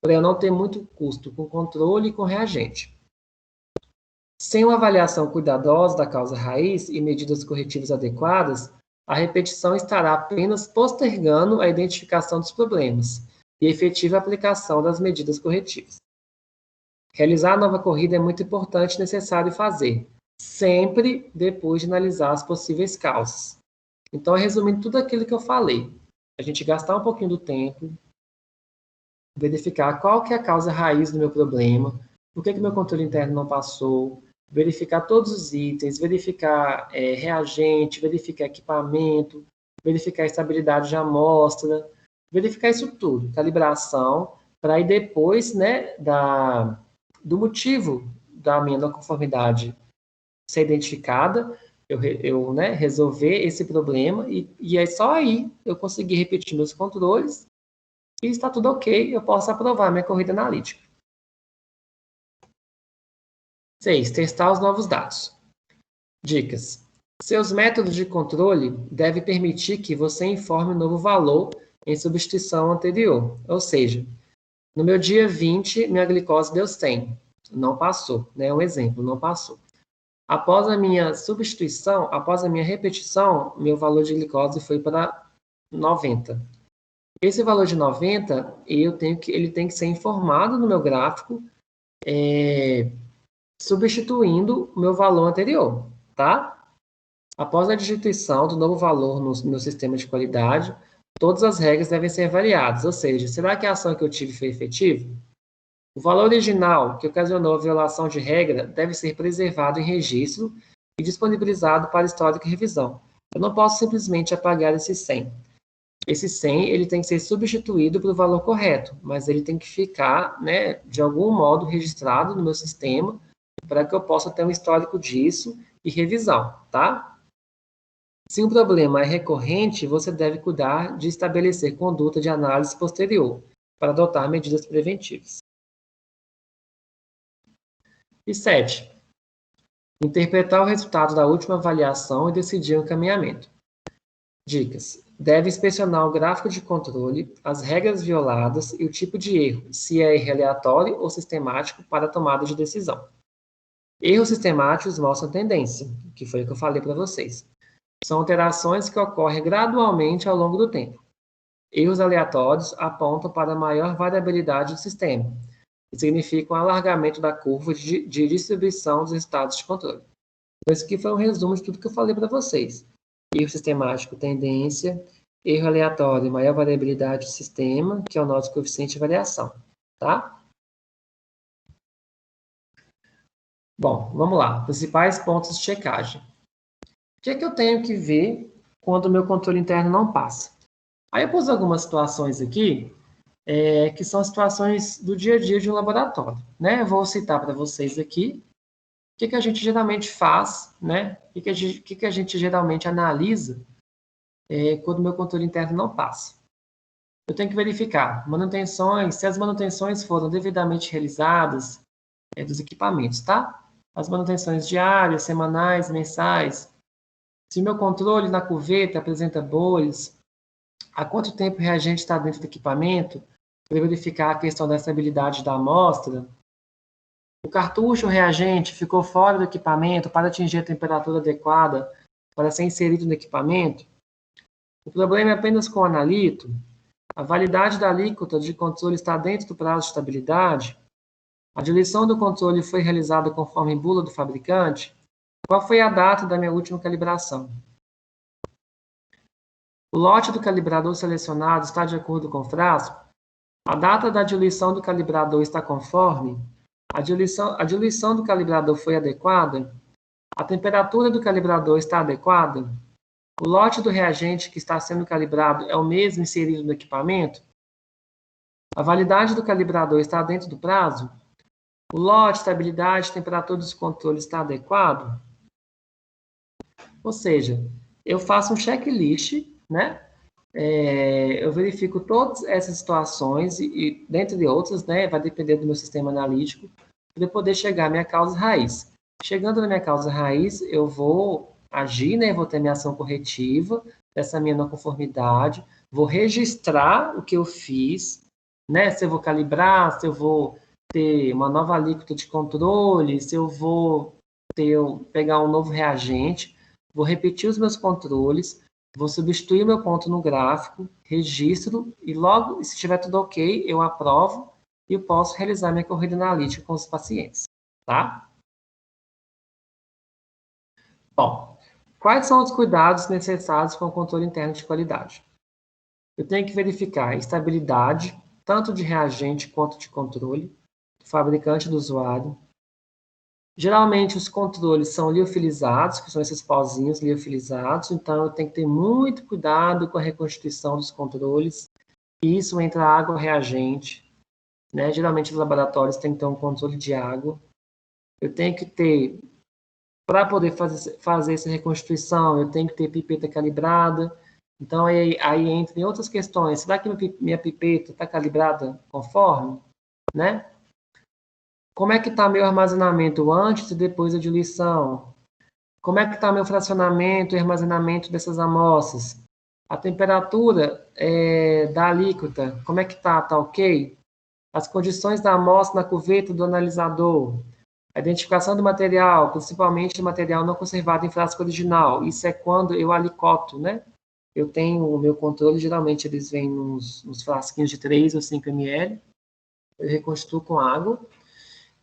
para eu não ter muito custo com controle e com reagente. Sem uma avaliação cuidadosa da causa raiz e medidas corretivas adequadas, a repetição estará apenas postergando a identificação dos problemas e a efetiva aplicação das medidas corretivas. Realizar a nova corrida é muito importante e necessário fazer, sempre depois de analisar as possíveis causas. Então, resumindo tudo aquilo que eu falei, a gente gastar um pouquinho do tempo, verificar qual que é a causa raiz do meu problema, por que meu controle interno não passou, verificar todos os itens, verificar reagente, verificar equipamento, verificar a estabilidade de amostra, verificar isso tudo, calibração, para aí depois, né, do motivo da minha não conformidade ser identificada, eu resolver esse problema e é só aí eu conseguir repetir meus controles e está tudo ok, eu posso aprovar minha corrida analítica. 6. Testar os novos dados. Dicas. Seus métodos de controle devem permitir que você informe o novo valor em substituição anterior. Ou seja, no meu dia 20, minha glicose deu 100. Não passou, né? Um exemplo, não passou. Após a minha substituição, após a minha repetição, meu valor de glicose foi para 90. Esse valor de 90, ele tem que ser informado no meu gráfico, substituindo o meu valor anterior, tá? Após a digitação do novo valor no meu sistema de qualidade, todas as regras devem ser avaliadas, ou seja, será que a ação que eu tive foi efetiva? O valor original que ocasionou a violação de regra deve ser preservado em registro e disponibilizado para histórico e revisão. Eu não posso simplesmente apagar esse 100. Esse 100 ele tem que ser substituído pelo valor correto, mas ele tem que ficar, né, de algum modo registrado no meu sistema para que eu possa ter um histórico disso e revisão, tá? Se um problema é recorrente, você deve cuidar de estabelecer conduta de análise posterior para adotar medidas preventivas. E 7. Interpretar o resultado da última avaliação e decidir o encaminhamento. Dicas. Deve inspecionar o gráfico de controle, as regras violadas e o tipo de erro, se é erro aleatório ou sistemático para a tomada de decisão. Erros sistemáticos mostram tendência, que foi o que eu falei para vocês. São alterações que ocorrem gradualmente ao longo do tempo. Erros aleatórios apontam para a maior variabilidade do sistema, que significa um alargamento da curva de distribuição dos resultados de controle. Então, isso aqui foi um resumo de tudo que eu falei para vocês. Erro sistemático, tendência. Erro aleatório, maior variabilidade do sistema, que é o nosso coeficiente de variação. Tá? Bom, vamos lá. Principais pontos de checagem. O que é que eu tenho que ver quando o meu controle interno não passa? Aí eu pus algumas situações aqui, que são situações do dia a dia de um laboratório, né? Eu vou citar para vocês aqui o que a gente geralmente faz, né? O que a gente geralmente analisa quando o meu controle interno não passa. Eu tenho que verificar manutenções, se as manutenções foram devidamente realizadas dos equipamentos, tá? As manutenções diárias, semanais, mensais. Se o meu controle na cuveta apresenta bolhas, há quanto tempo o reagente está dentro do equipamento, para verificar a questão da estabilidade da amostra. O cartucho ou reagente ficou fora do equipamento para atingir a temperatura adequada para ser inserido no equipamento. O problema é apenas com o analito. A validade da alíquota de controle está dentro do prazo de estabilidade. A diluição do controle foi realizada conforme bula do fabricante. Qual foi a data da minha última calibração? O lote do calibrador selecionado está de acordo com o frasco? A data da diluição do calibrador está conforme? A diluição do calibrador foi adequada? A temperatura do calibrador está adequada? O lote do reagente que está sendo calibrado é o mesmo inserido no equipamento? A validade do calibrador está dentro do prazo? O lote, estabilidade, temperatura dos controles está adequado? Ou seja, eu faço um checklist, né? Eu verifico todas essas situações e dentre outras, né, vai depender do meu sistema analítico, para eu poder chegar à minha causa raiz. Chegando na minha causa raiz, eu vou agir, né? Vou ter minha ação corretiva dessa minha não conformidade, vou registrar o que eu fiz, né? Se eu vou calibrar, se eu vou ter uma nova alíquota de controle, se eu vou pegar um novo reagente, vou repetir os meus controles, vou substituir meu ponto no gráfico, registro e logo, se estiver tudo ok, eu aprovo e eu posso realizar minha corrida analítica com os pacientes, tá? Bom, quais são os cuidados necessários com o controle interno de qualidade? Eu tenho que verificar a estabilidade, tanto de reagente quanto de controle, do fabricante e do usuário. Geralmente, os controles são liofilizados, que são esses pauzinhos liofilizados, então eu tenho que ter muito cuidado com a reconstituição dos controles. E isso entra água reagente, né? Geralmente, os laboratórios têm que ter um controle de água. Eu tenho que ter, para poder fazer essa reconstituição, eu tenho que ter pipeta calibrada. Então, aí entra em outras questões. Será que minha pipeta está calibrada conforme? Né? Como é que está meu armazenamento antes e depois da diluição? Como é que está meu fracionamento e armazenamento dessas amostras? A temperatura da alíquota, como é que está? Está ok? As condições da amostra na cuveta do analisador. A identificação do material, principalmente material não conservado em frasco original. Isso é quando eu alicoto, né? Eu tenho o meu controle, geralmente eles vêm nos frasquinhos de 3 ou 5 ml. Eu reconstruo com água.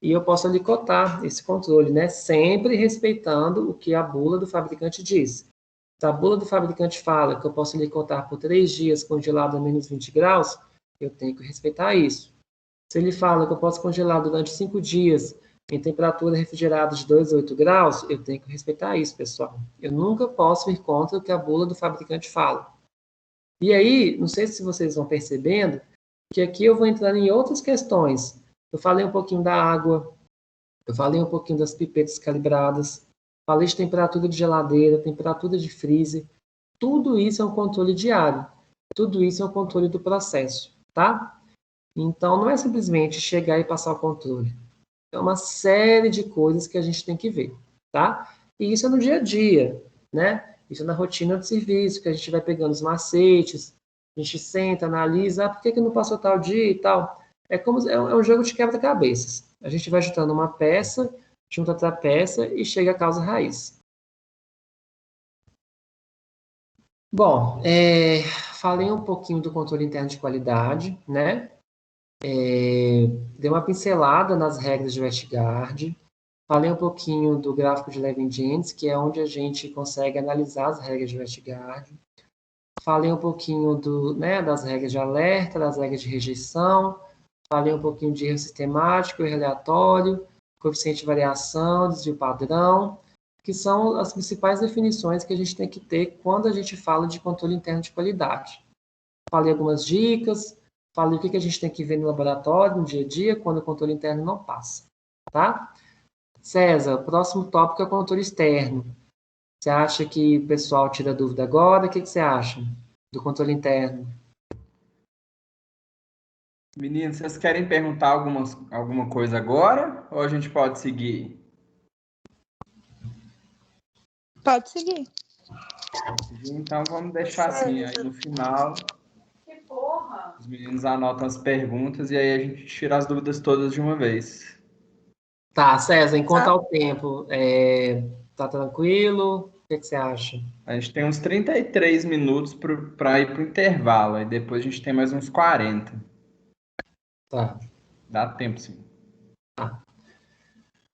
E eu posso alicotar esse controle, né? Sempre respeitando o que a bula do fabricante diz. Se a bula do fabricante fala que eu posso alicotar por 3 dias congelado a menos 20 graus, eu tenho que respeitar isso. Se ele fala que eu posso congelar durante 5 dias em temperatura refrigerada de 2 a 8 graus, eu tenho que respeitar isso, pessoal. Eu nunca posso ir contra o que a bula do fabricante fala. E aí, não sei se vocês vão percebendo, que aqui eu vou entrando em outras questões. Eu falei um pouquinho da água, eu falei um pouquinho das pipetas calibradas, falei de temperatura de geladeira, temperatura de freezer. Tudo isso é um controle diário. Tudo isso é um controle do processo, tá? Então, não é simplesmente chegar e passar o controle. É uma série de coisas que a gente tem que ver, tá? E isso é no dia a dia, né? Isso é na rotina de serviço, que a gente vai pegando os macetes, a gente senta, analisa, por que não passou tal dia e tal. É um jogo de quebra-cabeças. A gente vai juntando uma peça, junta outra peça e chega à causa raiz. Bom, falei um pouquinho do controle interno de qualidade, né? Dei uma pincelada nas regras de Westgard. Falei um pouquinho do gráfico de Levin-James, que é onde a gente consegue analisar as regras de Westgard. Falei um pouquinho das regras de alerta, das regras de rejeição. Falei um pouquinho de erro sistemático, erro aleatório, coeficiente de variação, desvio padrão, que são as principais definições que a gente tem que ter quando a gente fala de controle interno de qualidade. Falei algumas dicas, falei o que a gente tem que ver no laboratório, no dia a dia, quando o controle interno não passa, tá? César, o próximo tópico é o controle externo. Você acha que o pessoal tira dúvida agora? O que você acha do controle interno? Meninos, vocês querem perguntar alguma coisa agora? Ou a gente pode seguir? Pode seguir. Então, vamos deixar assim, aí no final, os meninos anotam as perguntas e aí a gente tira as dúvidas todas de uma vez. Tá, César, em quanto ao tempo, tá tranquilo? O que você acha? A gente tem uns 33 minutos para ir para o intervalo, e depois a gente tem mais uns 40. Tá. Dá tempo, sim. Tá.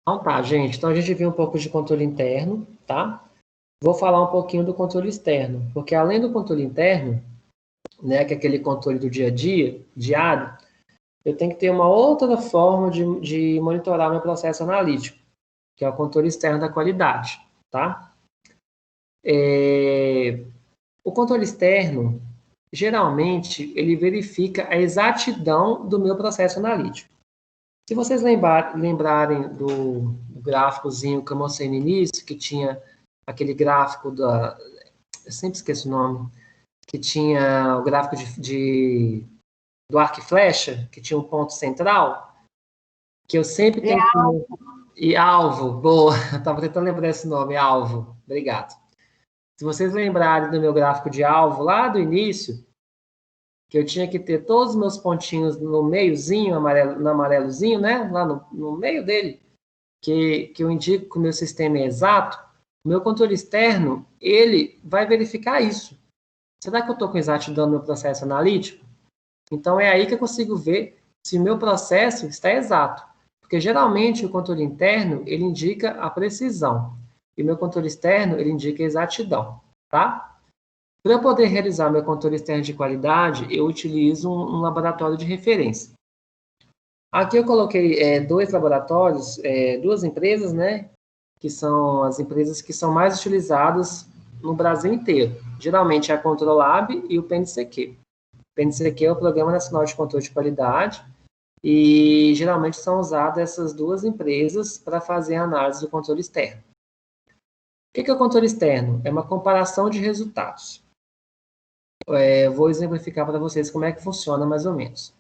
Então tá, gente. Então a gente viu um pouco de controle interno, tá? Vou falar um pouquinho do controle externo, porque além do controle interno, né, que é aquele controle do dia a dia, diário, eu tenho que ter uma outra forma de monitorar meu processo analítico, que é o controle externo da qualidade, tá? O controle externo, geralmente, ele verifica a exatidão do meu processo analítico. Se vocês lembrarem do gráficozinho que eu mostrei no início, que tinha aquele gráfico eu sempre esqueço o nome, que tinha o gráfico do arco e flecha, que tinha um ponto central, que eu sempre tenho que... E alvo, boa, estava tentando lembrar esse nome, alvo, obrigado. Se vocês lembrarem do meu gráfico de alvo lá do início, que eu tinha que ter todos os meus pontinhos no meiozinho, no amarelozinho, né? Lá no meio dele, que eu indico que o meu sistema é exato, o meu controle externo, ele vai verificar isso. Será que eu estou com exatidão no meu processo analítico? Então, é aí que eu consigo ver se o meu processo está exato. Porque, geralmente, o controle interno, ele indica a precisão. E o meu controle externo, ele indica a exatidão, tá? Para eu poder realizar meu controle externo de qualidade, eu utilizo um laboratório de referência. Aqui eu coloquei dois laboratórios, duas empresas, né? Que são as empresas que são mais utilizadas no Brasil inteiro. Geralmente é a Controlab e o PNCQ. O PNCQ é o Programa Nacional de Controle de Qualidade e geralmente são usadas essas duas empresas para fazer a análise do controle externo. O que é o controle externo? É uma comparação de resultados. Vou exemplificar para vocês como é que funciona mais ou menos.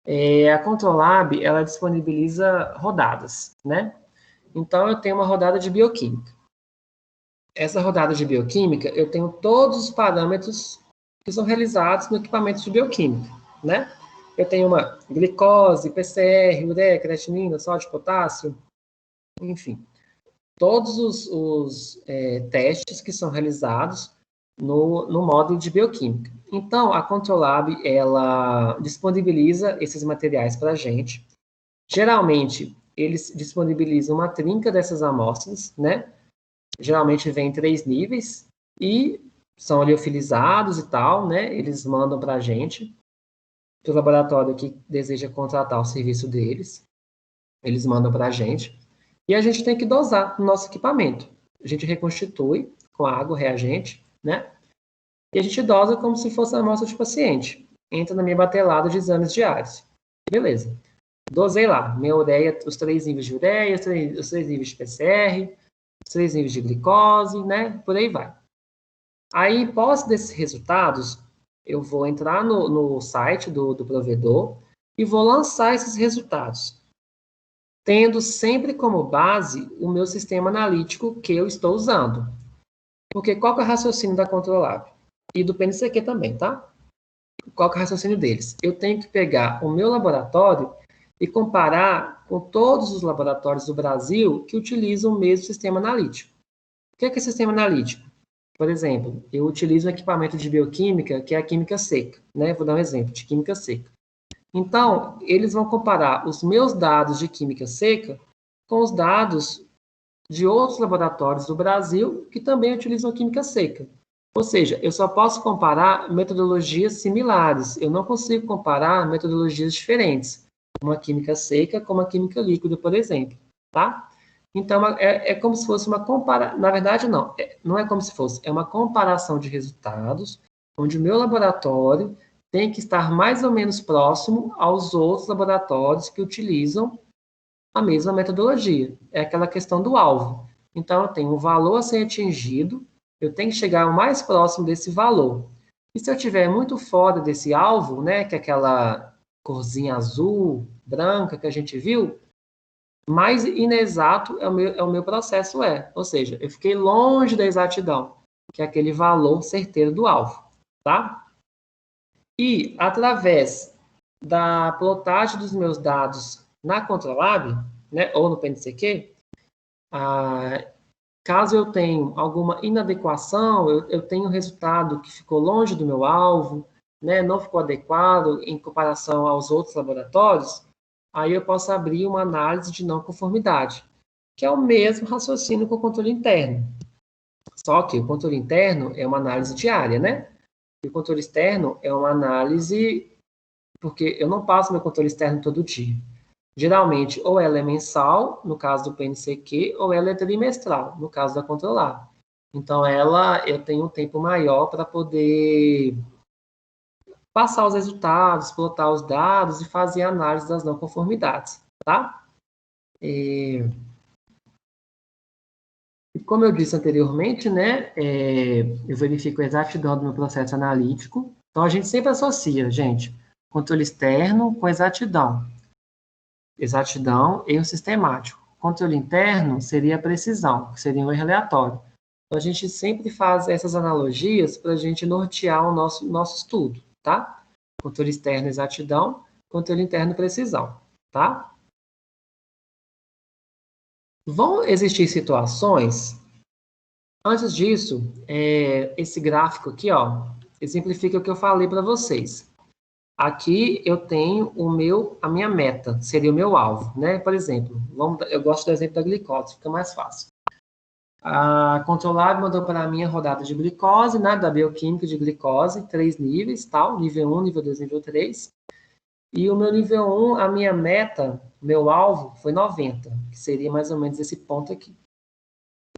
A Controlab, ela disponibiliza rodadas, né? Então, eu tenho uma rodada de bioquímica. Essa rodada de bioquímica, eu tenho todos os parâmetros que são realizados no equipamento de bioquímica, né? Eu tenho uma glicose, PCR, ureia, creatinina, sódio, potássio, enfim. Todos os testes que são realizados no módulo de bioquímica. Então, a Controlab, ela disponibiliza esses materiais para a gente. Geralmente, eles disponibilizam uma trinca dessas amostras, né? Geralmente vem em 3 níveis e são liofilizados e tal, né? Eles mandam para a gente, para o laboratório que deseja contratar o serviço deles. Eles mandam para a gente. E a gente tem que dosar no nosso equipamento. A gente reconstitui com água, reagente, né? E a gente dosa como se fosse a amostra de paciente. Entra na minha batelada de exames diários. Beleza. Dosei lá, minha ureia, os 3 níveis de ureia, os 3 níveis de PCR, os 3 níveis de glicose, né? Por aí vai. Aí, pós desses resultados, eu vou entrar no site do provedor e vou lançar esses resultados, tendo sempre como base o meu sistema analítico que eu estou usando. Porque qual que é o raciocínio da Controlab? E do PNCQ também, tá? Qual que é o raciocínio deles? Eu tenho que pegar o meu laboratório e comparar com todos os laboratórios do Brasil que utilizam o mesmo sistema analítico. O que é sistema analítico? Por exemplo, eu utilizo um equipamento de bioquímica, que é a química seca, né? Vou dar um exemplo de química seca. Então, eles vão comparar os meus dados de química seca com os dados de outros laboratórios do Brasil que também utilizam química seca. Ou seja, eu só posso comparar metodologias similares, eu não consigo comparar metodologias diferentes, uma química seca com uma química líquida, por exemplo, tá? Então, é como se fosse uma comparação, na verdade, não é como se fosse, é uma comparação de resultados, onde o meu laboratório tem que estar mais ou menos próximo aos outros laboratórios que utilizam a mesma metodologia. É aquela questão do alvo. Então, eu tenho um valor a ser atingido, eu tenho que chegar o mais próximo desse valor. E se eu estiver muito fora desse alvo, né, que é aquela corzinha azul, branca que a gente viu, mais inexato é o meu processo Ou seja, eu fiquei longe da exatidão, que é aquele valor certeiro do alvo, tá? E, através da plotagem dos meus dados na Controlab, né, ou no PNCQ, caso eu tenha alguma inadequação, eu tenho um resultado que ficou longe do meu alvo, né, não ficou adequado em comparação aos outros laboratórios, aí eu posso abrir uma análise de não conformidade, que é o mesmo raciocínio com o controle interno. Só que o controle interno é uma análise diária, né? E o controle externo é uma análise, porque eu não passo meu controle externo todo dia. Geralmente, ou ela é mensal, no caso do PNCQ, ou ela é trimestral, no caso da Controlab. Então, eu tenho um tempo maior para poder passar os resultados, plotar os dados e fazer a análise das não conformidades, tá? E como eu disse anteriormente, né, eu verifico a exatidão do meu processo analítico. Então, a gente sempre associa, gente, controle externo com exatidão. Exatidão, erro sistemático. Controle interno seria a precisão, que seria um erro aleatório. Então, a gente sempre faz essas analogias para a gente nortear o nosso estudo, tá? Controle externo, exatidão, controle interno, precisão, tá? Vão existir situações. Antes disso, esse gráfico aqui, ó, exemplifica o que eu falei para vocês. Aqui eu tenho a minha meta, seria o meu alvo, né? Por exemplo, eu gosto do exemplo da glicose, fica mais fácil. A Controlab mandou para mim a rodada de glicose, né? Da bioquímica de glicose, 3 níveis, tal, nível 1, nível 2, nível 3. E o meu nível 1, a minha meta, meu alvo, foi 90, que seria mais ou menos esse ponto aqui.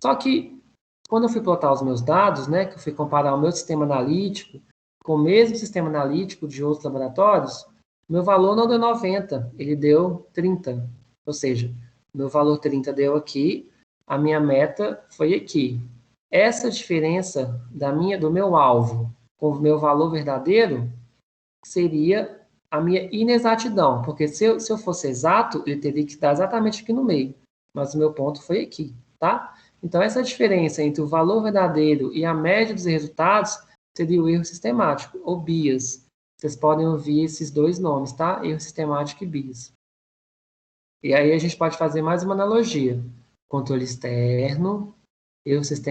Só que, quando eu fui plotar os meus dados, né, que eu fui comparar o meu sistema analítico com o mesmo sistema analítico de outros laboratórios, meu valor não deu 90, ele deu 30. Ou seja, meu valor 30 deu aqui, a minha meta foi aqui. Essa diferença do meu alvo com o meu valor verdadeiro seria a minha inexatidão, porque se eu fosse exato, ele teria que estar exatamente aqui no meio, mas o meu ponto foi aqui, tá? Então, essa diferença entre o valor verdadeiro e a média dos resultados seria o erro sistemático, ou bias. Vocês podem ouvir esses dois nomes, tá? Erro sistemático e bias. E aí a gente pode fazer mais uma analogia. Controle externo, erro sistemático